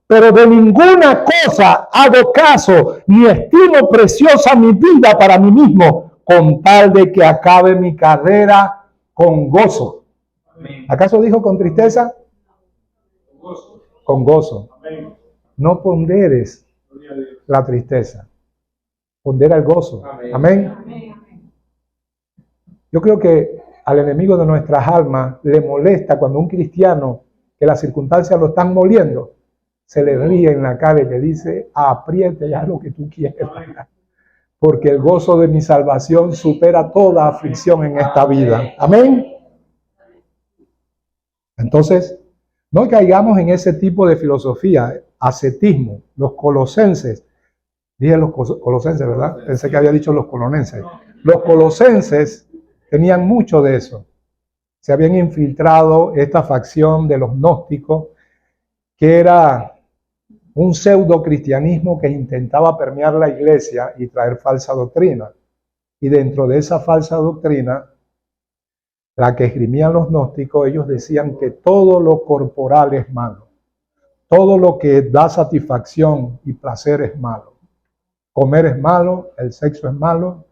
Pero de ninguna cosa hago caso, ni estimo preciosa mi vida para mí mismo, con tal de que acabe mi carrera con gozo. Amén. ¿Acaso dijo con tristeza? Con gozo. Con gozo. Amén. No ponderes la tristeza. Pondera el gozo. Amén. Amén. Amén. Yo creo que al enemigo de nuestras almas le molesta cuando un cristiano que las circunstancias lo están moliendo, se le ríe en la cara y le dice, apriete ya lo que tú quieres. Porque el gozo de mi salvación supera toda aflicción en esta vida. Amén. Entonces, no caigamos en ese tipo de filosofía, ascetismo. Los colosenses, dije los colosenses, ¿verdad? Pensé que había dicho los colonenses. Los colosenses tenían mucho de eso. Se habían infiltrado esta facción de los gnósticos, que era un pseudo cristianismo que intentaba permear la iglesia y traer falsa doctrina. Y dentro de esa falsa doctrina, la que esgrimían los gnósticos, ellos decían que todo lo corporal es malo. Todo lo que da satisfacción y placer es malo. Comer es malo, el sexo es malo.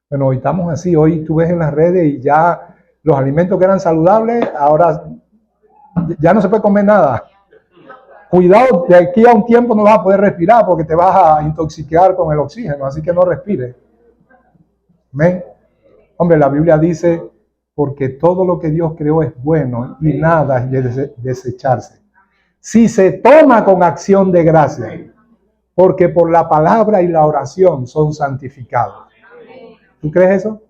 Bueno, hoy estamos así, hoy tú ves en las redes y ya Los alimentos que eran saludables, ahora ya no se puede comer nada. Cuidado, de aquí a un tiempo no vas a poder respirar porque te vas a intoxicar con el oxígeno, así que no respires. Amén. Hombre, la Biblia dice, porque todo lo que Dios creó es bueno y nada es de desecharse. Si se toma con acción de gracia, porque por la palabra y la oración son santificados. ¿Tú crees eso?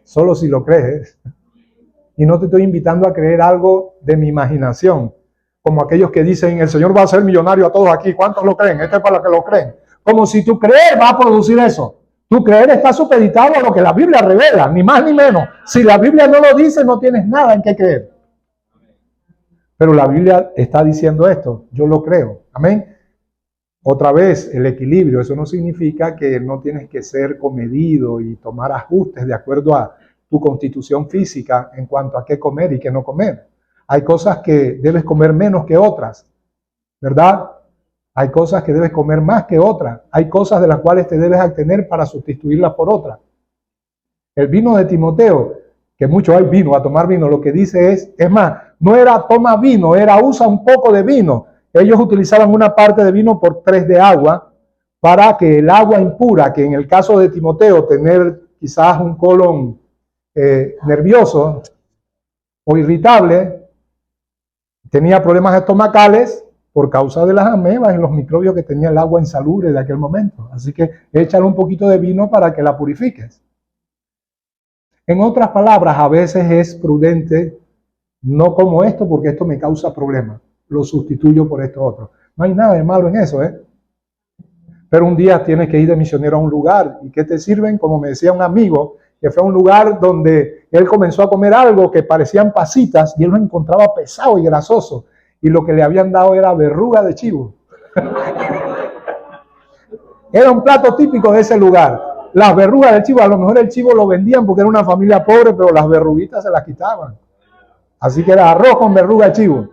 Solo si lo crees. Y no te estoy invitando a creer algo de mi imaginación, como aquellos que dicen, el Señor va a hacer millonario a todos aquí. ¿Cuántos lo creen? Este es para los que lo creen. Como si tu creer va a producir eso. Tu creer está supeditado a lo que la Biblia revela, ni más ni menos. Si la Biblia no lo dice, no tienes nada en qué creer. Pero la Biblia está diciendo esto, yo lo creo. Amén. Otra vez, el equilibrio, eso no significa que no tienes que ser comedido y tomar ajustes de acuerdo a tu constitución física en cuanto a qué comer y qué no comer. Hay cosas que debes comer menos que otras, ¿verdad? Hay cosas que debes comer más que otras. Hay cosas de las cuales te debes abstener para sustituirlas por otras. El vino de Timoteo, que muchos hay vino, a tomar vino, lo que dice es más, no era toma vino, era usa un poco de vino. Ellos utilizaban una parte de vino por 3 de agua para que el agua impura, que en el caso de Timoteo, tener quizás un colon nervioso o irritable, tenía problemas estomacales por causa de las amebas y los microbios que tenía el agua insalubre de aquel momento. Así que échale un poquito de vino para que la purifiques. En otras palabras, a veces es prudente, no como esto porque esto me causa problemas, lo sustituyo por esto otro. No hay nada de malo en eso, ¿eh? Pero un día tienes que ir de misionero a un lugar. ¿Y qué te sirven? Como me decía un amigo, que fue a un lugar donde él comenzó a comer algo que parecían pasitas y él lo encontraba pesado y grasoso. Y lo que le habían dado era verruga de chivo. Era un plato típico de ese lugar. Las verrugas del chivo, a lo mejor el chivo lo vendían porque era una familia pobre, pero las verruguitas se las quitaban. Así que era arroz con verruga de chivo.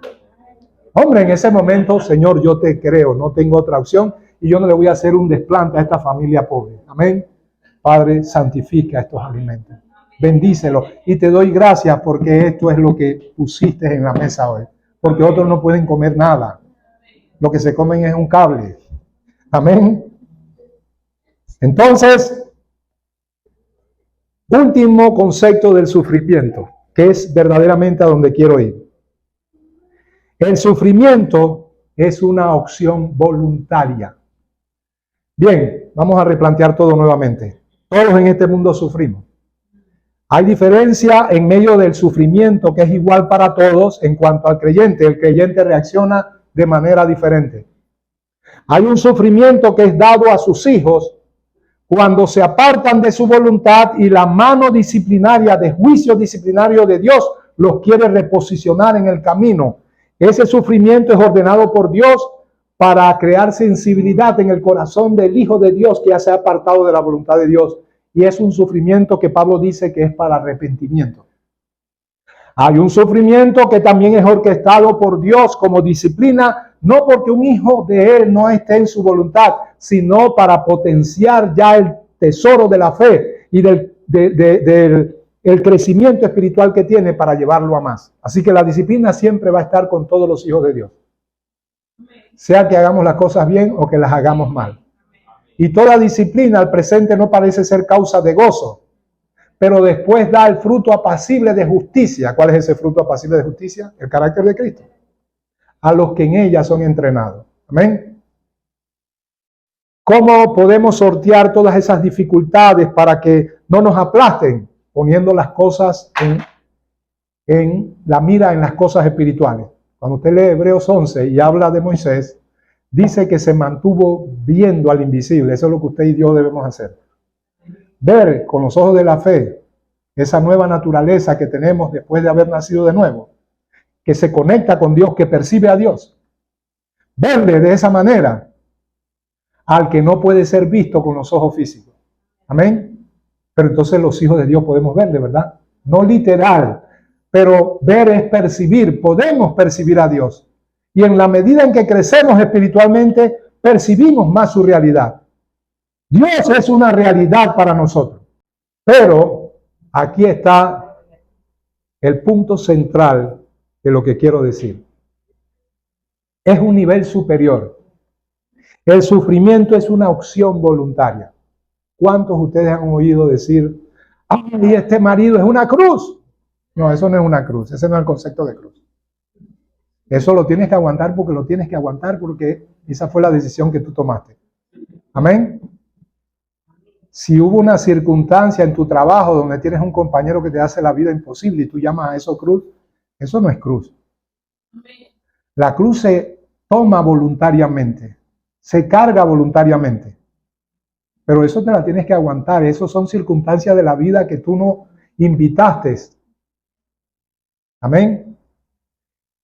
Hombre, en ese momento, Señor, yo te creo, no tengo otra opción y yo no le voy a hacer un desplante a esta familia pobre. Amén. Padre, santifica estos alimentos. Bendícelos y te doy gracias porque esto es lo que pusiste en la mesa hoy. Porque otros no pueden comer nada. Lo que se comen es un cable. Amén. Entonces, último concepto del sufrimiento, que es verdaderamente a donde quiero ir. El sufrimiento es una opción voluntaria. Bien, vamos a replantear todo nuevamente. Todos en este mundo sufrimos. Hay diferencia en medio del sufrimiento que es igual para todos en cuanto al creyente. El creyente reacciona de manera diferente. Hay un sufrimiento que es dado a sus hijos cuando se apartan de su voluntad y la mano disciplinaria de juicio disciplinario de Dios los quiere reposicionar en el camino. Ese sufrimiento es ordenado por Dios para crear sensibilidad en el corazón del Hijo de Dios que ya se ha apartado de la voluntad de Dios. Y es un sufrimiento que Pablo dice que es para arrepentimiento. Hay un sufrimiento que también es orquestado por Dios como disciplina, no porque un hijo de Él no esté en su voluntad, sino para potenciar ya el tesoro de la fe y del crecimiento espiritual que tiene para llevarlo a más. Así que la disciplina siempre va a estar con todos los hijos de Dios. Sea que hagamos las cosas bien o que las hagamos mal. Y toda disciplina al presente no parece ser causa de gozo, pero después da el fruto apacible de justicia. ¿Cuál es ese fruto apacible de justicia? El carácter de Cristo. A los que en ella son entrenados. Amén. ¿Cómo podemos sortear todas esas dificultades para que no nos aplasten? Poniendo las cosas en la mira en las cosas espirituales. Cuando usted lee Hebreos 11 y habla de Moisés, dice que se mantuvo viendo al invisible. Eso es lo que usted y yo debemos hacer. Ver con los ojos de la fe esa nueva naturaleza que tenemos después de haber nacido de nuevo, que se conecta con Dios, que percibe a Dios. Verle de esa manera al que no puede ser visto con los ojos físicos. Amén. Pero entonces los hijos de Dios podemos verle, ¿verdad? No literal, pero ver es percibir. Podemos percibir a Dios. Y en la medida en que crecemos espiritualmente, percibimos más su realidad. Dios es una realidad para nosotros. Pero aquí está el punto central de lo que quiero decir. Es un nivel superior. El sufrimiento es una opción voluntaria. ¿Cuántos de ustedes han oído decir, ay, este marido es una cruz? No, eso no es una cruz, ese no es el concepto de cruz. Eso lo tienes que aguantar porque lo tienes que aguantar porque esa fue la decisión que tú tomaste. Amén. Si hubo una circunstancia en tu trabajo donde tienes un compañero que te hace la vida imposible y tú llamas a eso cruz, eso no es cruz. La cruz se toma voluntariamente, se carga voluntariamente. Pero eso te la tienes que aguantar. Eso son circunstancias de la vida que tú no invitaste. Amén.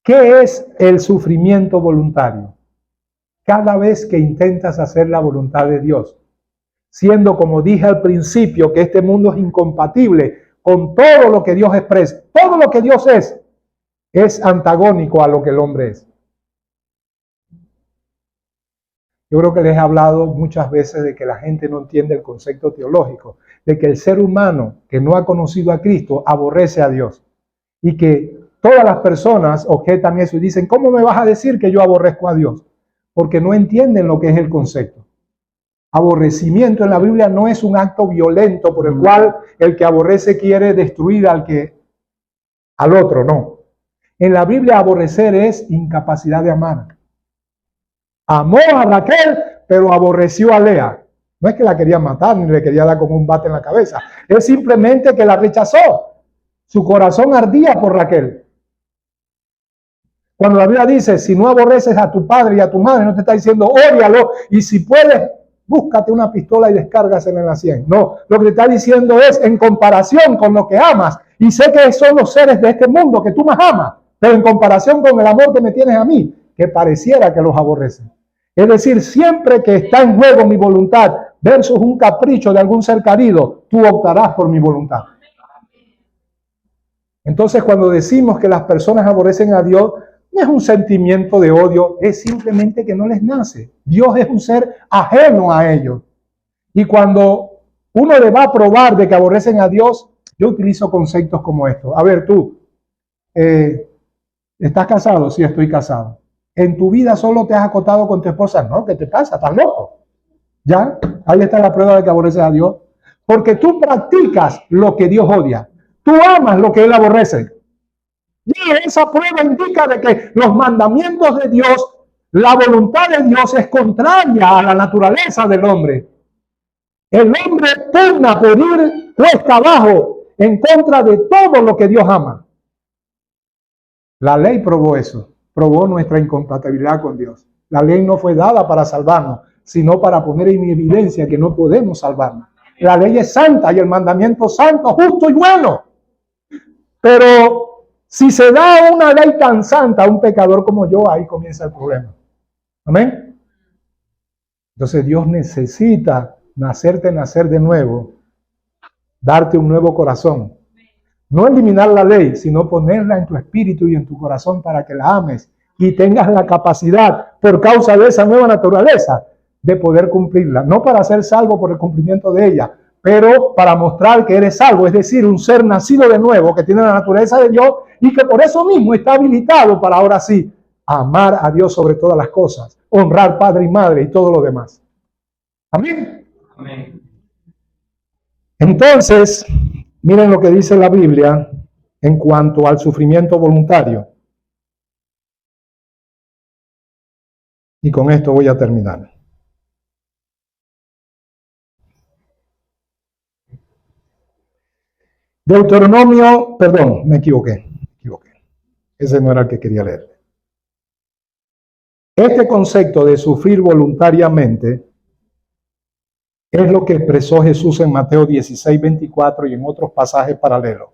¿Qué es el sufrimiento voluntario? Cada vez que intentas hacer la voluntad de Dios, siendo, como dije al principio, que este mundo es incompatible con todo lo que Dios expresa. Todo lo que Dios es antagónico a lo que el hombre es. Yo creo que les he hablado muchas veces de que la gente no entiende el concepto teológico, de que el ser humano que no ha conocido a Cristo aborrece a Dios. Y que todas las personas objetan eso y dicen, ¿cómo me vas a decir que yo aborrezco a Dios? Porque no entienden lo que es el concepto. Aborrecimiento en la Biblia no es un acto violento por el cual el que aborrece quiere destruir al otro, no. En la Biblia aborrecer es incapacidad de amar. Amó a Raquel, pero aborreció a Lea. No es que la quería matar ni le quería dar como un bate en la cabeza. Es simplemente que la rechazó. Su corazón ardía por Raquel. Cuando la Biblia dice, si no aborreces a tu padre y a tu madre, no te está diciendo, ódialo, y si puedes, búscate una pistola y descárgasela en la sien. No, lo que te está diciendo es, en comparación con lo que amas, y sé que son los seres de este mundo que tú más amas, pero en comparación con el amor que me tienes a mí, que pareciera que los aborreces. Es decir, siempre que está en juego mi voluntad versus un capricho de algún ser querido, tú optarás por mi voluntad. Entonces, cuando decimos que las personas aborrecen a Dios, no es un sentimiento de odio, es simplemente que no les nace. Dios es un ser ajeno a ellos. Y cuando uno le va a probar de que aborrecen a Dios, yo utilizo conceptos como estos. A ver, tú, ¿estás casado? Sí, estoy casado. ¿En tu vida solo te has acostado con tu esposa? No, ¿qué te pasa? ¿Estás loco? ¿Ya? Ahí está la prueba de que aborreces a Dios. Porque tú practicas lo que Dios odia. Tú amas lo que Él aborrece. Y esa prueba indica de que los mandamientos de Dios, la voluntad de Dios es contraria a la naturaleza del hombre. El hombre pugna por ir cuesta abajo en contra de todo lo que Dios ama. La ley probó eso, probó nuestra incompatibilidad con Dios. La ley no fue dada para salvarnos, sino para poner en evidencia que no podemos salvarnos. La ley es santa y el mandamiento santo, justo y bueno. Pero si se da una ley tan santa a un pecador como yo, ahí comienza el problema. ¿Amén? Entonces Dios necesita hacerte nacer de nuevo, darte un nuevo corazón. No eliminar la ley, sino ponerla en tu espíritu y en tu corazón para que la ames y tengas la capacidad, por causa de esa nueva naturaleza, de poder cumplirla. No para ser salvo por el cumplimiento de ella, pero para mostrar que eres salvo, es decir, un ser nacido de nuevo, que tiene la naturaleza de Dios y que por eso mismo está habilitado para ahora sí amar a Dios sobre todas las cosas, honrar padre y madre y todo lo demás. Amén. Amén. Entonces, miren lo que dice la Biblia en cuanto al sufrimiento voluntario. Y con esto voy a terminar. Deuteronomio, perdón, me equivoqué. Ese no era el que quería leer. Este concepto de sufrir voluntariamente es lo que expresó Jesús en Mateo 16, 24 y en otros pasajes paralelos.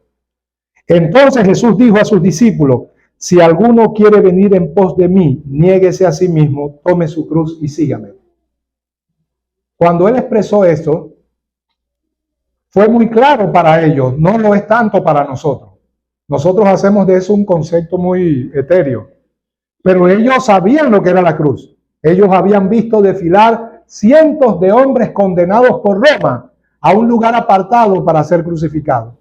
Entonces Jesús dijo a sus discípulos, si alguno quiere venir en pos de mí, niéguese a sí mismo, tome su cruz y sígame. Cuando él expresó esto, fue muy claro para ellos, no lo es tanto para nosotros. Nosotros hacemos de eso un concepto muy etéreo. Pero ellos sabían lo que era la cruz. Ellos habían visto desfilar cientos de hombres condenados por Roma a un lugar apartado para ser crucificados.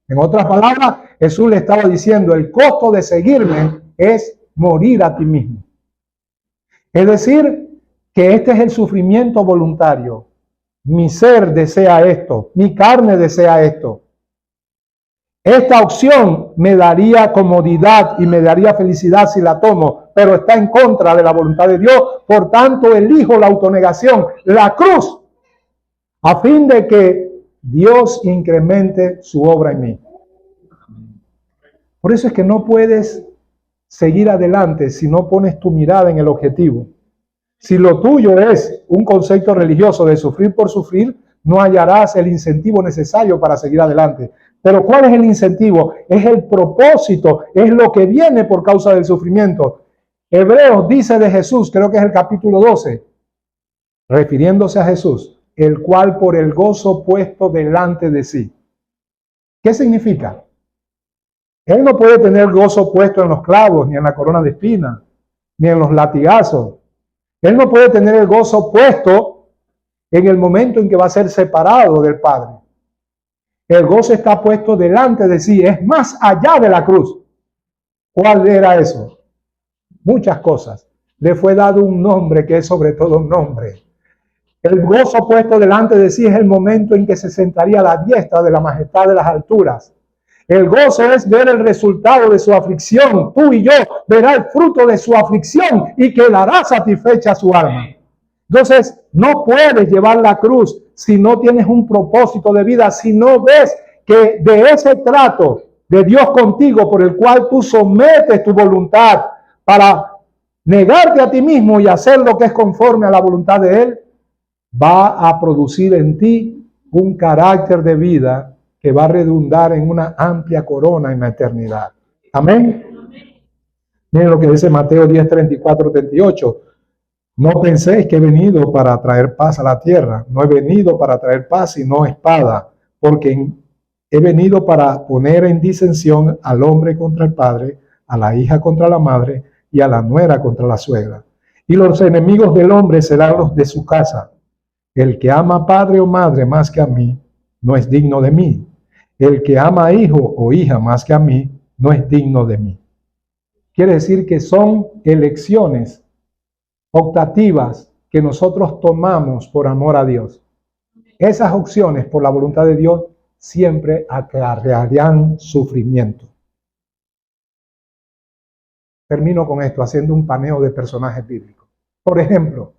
En otras palabras, Jesús le estaba diciendo, el costo de seguirme es morir a ti mismo. Es decir, que este es el sufrimiento voluntario. Mi ser desea esto, mi carne desea esto. Esta opción me daría comodidad y me daría felicidad si la tomo, pero está en contra de la voluntad de Dios. Por tanto, elijo la autonegación, la cruz, a fin de que Dios incremente su obra en mí. Por eso es que no puedes seguir adelante si no pones tu mirada en el objetivo. Si lo tuyo es un concepto religioso de sufrir por sufrir, no hallarás el incentivo necesario para seguir adelante. Pero ¿cuál es el incentivo? Es el propósito, es lo que viene por causa del sufrimiento. Hebreos dice de Jesús, creo que es el capítulo 12, refiriéndose a Jesús, el cual por el gozo puesto delante de sí. ¿Qué significa? Él no puede tener gozo puesto en los clavos, ni en la corona de espinas, ni en los latigazos. Él no puede tener el gozo puesto en el momento en que va a ser separado del Padre. El gozo está puesto delante de sí, es más allá de la cruz. ¿Cuál era eso? Muchas cosas. Le fue dado un nombre que es sobre todo un nombre. El gozo puesto delante de sí es el momento en que se sentaría a la diestra de la majestad de las alturas. El gozo es ver el resultado de su aflicción. Tú y yo verá el fruto de su aflicción y quedará satisfecha su alma. Entonces, no puedes llevar la cruz si no tienes un propósito de vida, si no ves que de ese trato de Dios contigo por el cual tú sometes tu voluntad para negarte a ti mismo y hacer lo que es conforme a la voluntad de Él, va a producir en ti un carácter de vida que va a redundar en una amplia corona en la eternidad. Amén. Miren lo que dice Mateo 10, 34, 38. No penséis que he venido para traer paz a la tierra. No he venido para traer paz, sino espada, porque he venido para poner en disensión al hombre contra el padre, a la hija contra la madre y a la nuera contra la suegra. Y los enemigos del hombre serán los de su casa. El que ama a padre o madre más que a mí, no es digno de mí. El que ama a hijo o hija más que a mí, no es digno de mí. Quiere decir que son elecciones optativas que nosotros tomamos por amor a Dios. Esas opciones por la voluntad de Dios siempre acarrearán sufrimiento. Termino con esto, haciendo un paneo de personajes bíblicos. Por ejemplo,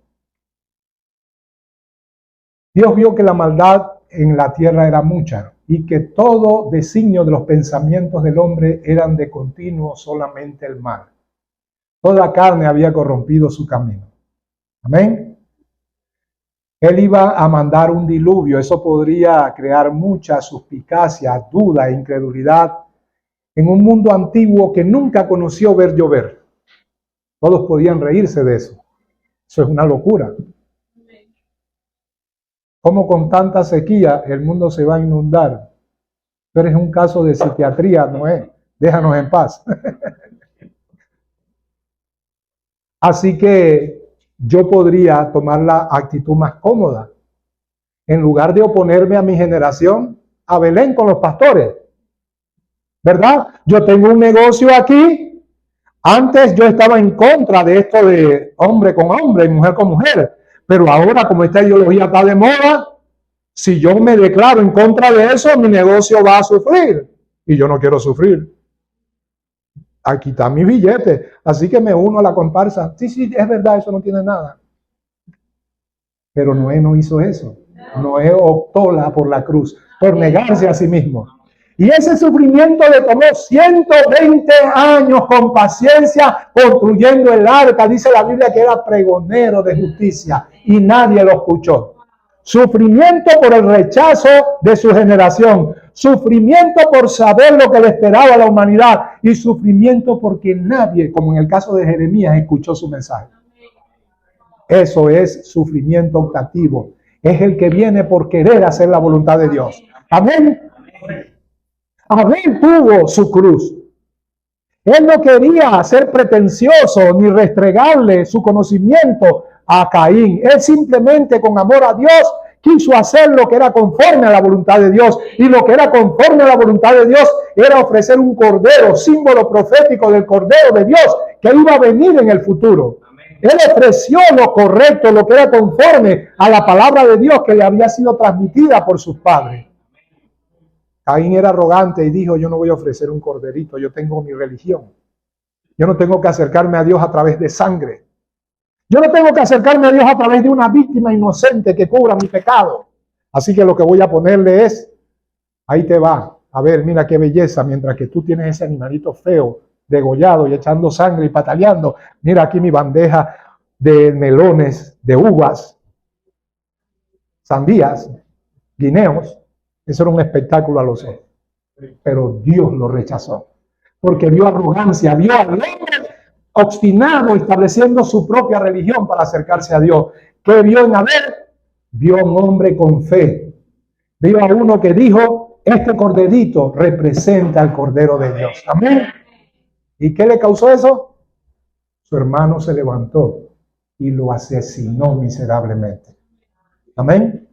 Dios vio que la maldad en la tierra era mucha y que todo designio de los pensamientos del hombre eran de continuo solamente el mal. Toda carne había corrompido su camino. Amén. Él iba a mandar un diluvio. Eso podría crear mucha suspicacia, duda e incredulidad en un mundo antiguo que nunca conoció ver llover. Todos podían reírse de eso. Eso es una locura. ¿Cómo con tanta sequía el mundo se va a inundar? Pero es un caso de psiquiatría, Noé. Déjanos en paz. Así que yo podría tomar la actitud más cómoda. En lugar de oponerme a mi generación, a Belén con los pastores. ¿Verdad? Yo tengo un negocio aquí. Antes yo estaba en contra de esto de hombre con hombre y mujer con mujer. Pero ahora, como esta ideología está de moda, si yo me declaro en contra de eso, mi negocio va a sufrir. Y yo no quiero sufrir. Aquí está mi billete. Así que me uno a la comparsa. Sí, es verdad, eso no tiene nada. Pero Noé no hizo eso. Noé optó por la cruz, por negarse a sí mismo. Y ese sufrimiento le tomó 120 años con paciencia construyendo el arca. Dice la Biblia que era pregonero de justicia y nadie lo escuchó. Sufrimiento por el rechazo de su generación. Sufrimiento por saber lo que le esperaba a la humanidad. Y sufrimiento porque nadie, como en el caso de Jeremías, escuchó su mensaje. Eso es sufrimiento optativo. Es el que viene por querer hacer la voluntad de Dios. Amén. Abel tuvo su cruz. Él no quería ser pretencioso ni restregarle su conocimiento a Caín. Él simplemente con amor a Dios quiso hacer lo que era conforme a la voluntad de Dios. Y lo que era conforme a la voluntad de Dios era ofrecer un cordero, símbolo profético del cordero de Dios, que iba a venir en el futuro. Él ofreció lo correcto, lo que era conforme a la palabra de Dios que le había sido transmitida por sus padres. Caín era arrogante y dijo, yo no voy a ofrecer un corderito, yo tengo mi religión. Yo no tengo que acercarme a Dios a través de sangre. Yo no tengo que acercarme a Dios a través de una víctima inocente que cubra mi pecado. Así que lo que voy a ponerle es, ahí te va, a ver, mira qué belleza, mientras que tú tienes ese animalito feo, degollado y echando sangre y pataleando. Mira aquí mi bandeja de melones, de uvas, sandías, guineos. Eso era un espectáculo a los ojos. Pero Dios lo rechazó. Porque vio arrogancia, vio al hombre obstinado estableciendo su propia religión para acercarse a Dios. ¿Qué vio en Abel? Vio a un hombre con fe. Vio a uno que dijo, este corderito representa al Cordero de Dios. Amén. ¿Y qué le causó eso? Su hermano se levantó y lo asesinó miserablemente. Amén.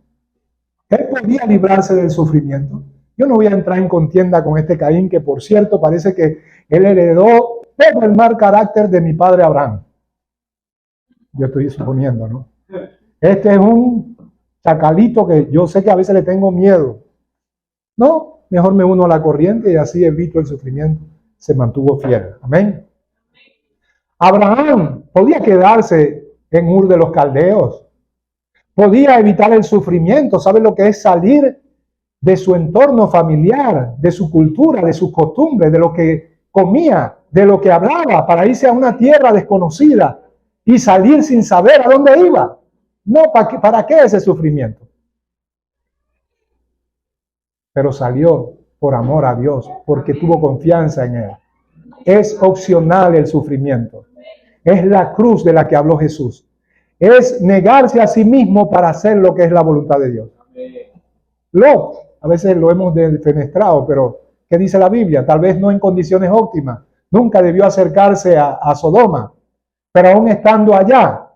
Él podía librarse del sufrimiento. Yo no voy a entrar en contienda con este Caín, que por cierto parece que él heredó todo el mal carácter de mi padre Abraham. Yo estoy suponiendo, ¿no? Este es un chacalito que yo sé que a veces le tengo miedo. No, mejor me uno a la corriente y así evito el sufrimiento. Se mantuvo fiel. Amén. Abraham podía quedarse en Ur de los Caldeos. Podía evitar el sufrimiento. ¿Sabe lo que es salir de su entorno familiar, de su cultura, de sus costumbres, de lo que comía, de lo que hablaba, para irse a una tierra desconocida y salir sin saber a dónde iba? No, ¿para qué ese sufrimiento? Pero salió por amor a Dios, porque tuvo confianza en Él. Es opcional el sufrimiento. Es la cruz de la que habló Jesús. Es negarse a sí mismo para hacer lo que es la voluntad de Dios. Lot, a veces lo hemos defenestrado, pero ¿qué dice la Biblia? Tal vez no en condiciones óptimas. Nunca debió acercarse a Sodoma, pero aún estando allá,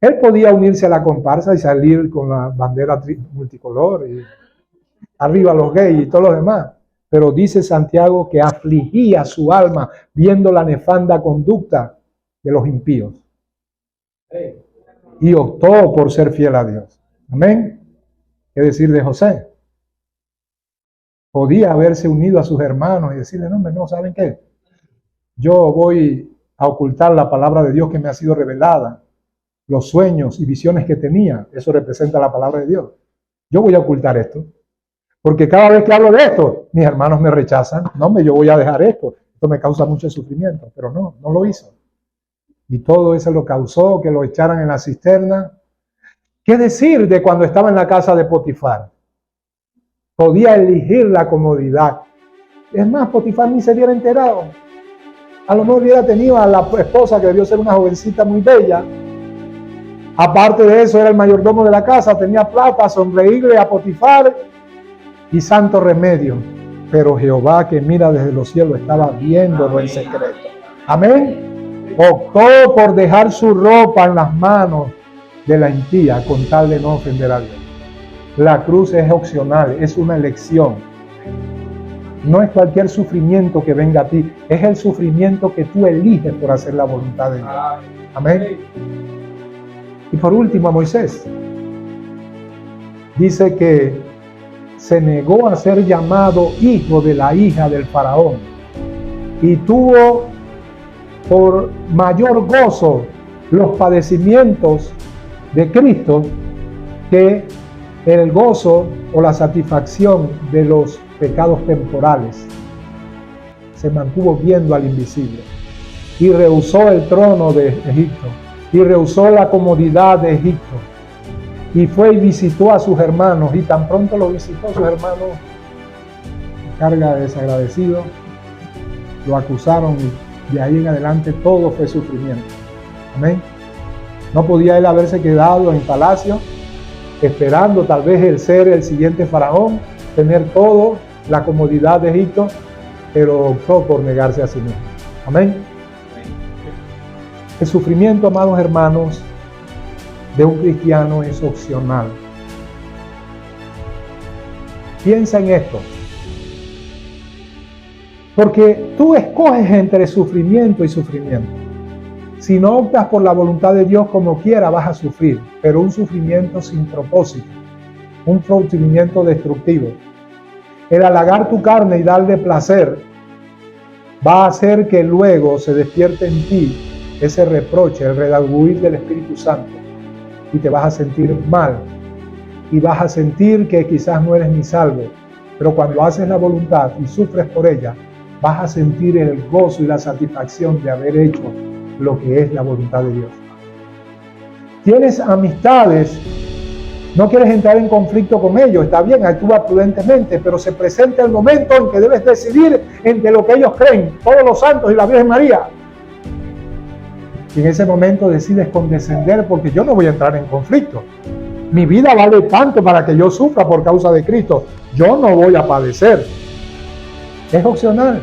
él podía unirse a la comparsa y salir con la bandera multicolor y arriba los gays y todos los demás. Pero dice Santiago que afligía su alma viendo la nefanda conducta de los impíos. Y optó por ser fiel a Dios. Amén. ¿Qué decir de José? Podía haberse unido a sus hermanos y decirle, no, ¿saben qué? Yo voy a ocultar la palabra de Dios que me ha sido revelada. Los sueños y visiones que tenía, eso representa la palabra de Dios. Yo voy a ocultar esto. Porque cada vez que hablo de esto, mis hermanos me rechazan. No, yo voy a dejar esto. Esto me causa mucho sufrimiento. Pero no lo hizo. Y todo eso lo causó que lo echaran en la cisterna. ¿Qué decir de cuando estaba en la casa de Potifar? Podía elegir la comodidad. Es más, Potifar ni se hubiera enterado. A lo mejor hubiera tenido a la esposa, que debió ser una jovencita muy bella. Aparte de eso, era el mayordomo de la casa, tenía plata, sonreírle a Potifar y santo remedio. Pero Jehová, que mira desde los cielos, estaba viéndolo en secreto. Amén. Optó por dejar su ropa en las manos de la impía con tal de no ofender a Dios. La cruz es opcional, es una elección. No es cualquier sufrimiento que venga a ti, es el sufrimiento que tú eliges por hacer la voluntad de Dios. Amén. Y por último, a Moisés. Dice que se negó a ser llamado hijo de la hija del faraón y tuvo por mayor gozo los padecimientos de Cristo que el gozo o la satisfacción de los pecados temporales. Se mantuvo viendo al invisible y rehusó el trono de Egipto y rehusó la comodidad de Egipto y fue y visitó a sus hermanos, y tan pronto lo visitó, sus hermanos, carga de desagradecido, lo acusaron y de ahí en adelante todo fue sufrimiento. Amén. No podía él haberse quedado en palacio esperando tal vez el ser el siguiente faraón, tener todo, la comodidad de Egipto, pero optó por negarse a sí mismo. Amén. El sufrimiento, amados hermanos, de un cristiano es opcional. Piensa en esto. Porque tú escoges entre sufrimiento y sufrimiento. Si no optas por la voluntad de Dios como quiera, vas a sufrir, pero un sufrimiento sin propósito, un sufrimiento destructivo. El halagar tu carne y darle placer va a hacer que luego se despierte en ti ese reproche, el redarguir del Espíritu Santo, y te vas a sentir mal, y vas a sentir que quizás no eres ni salvo, pero cuando haces la voluntad y sufres por ella, vas a sentir el gozo y la satisfacción de haber hecho lo que es la voluntad de Dios. Tienes amistades, no quieres entrar en conflicto con ellos, está bien, actúa prudentemente, pero se presenta el momento en que debes decidir entre lo que ellos creen, todos los santos y la Virgen María. Y en ese momento decides condescender porque yo no voy a entrar en conflicto. Mi vida vale tanto para que yo sufra por causa de Cristo. Yo no voy a padecer. Es opcional.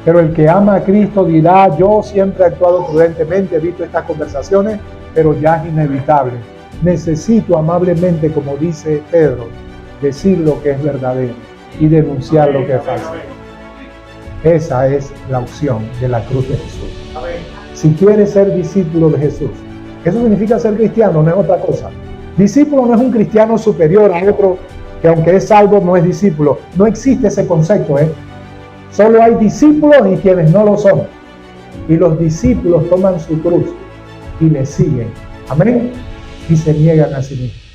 Pero el que ama a Cristo dirá, yo siempre he actuado prudentemente, he visto estas conversaciones, pero ya es inevitable. Necesito amablemente, como dice Pedro, decir lo que es verdadero y denunciar lo que es falso. Esa es la opción de la cruz de Jesús. Si quieres ser discípulo de Jesús, eso significa ser cristiano, no es otra cosa. Discípulo no es un cristiano superior a otro que aunque es salvo no es discípulo. No existe ese concepto, Solo hay discípulos y quienes no lo son. Y los discípulos toman su cruz y le siguen. Amén. Y se niegan a sí mismos.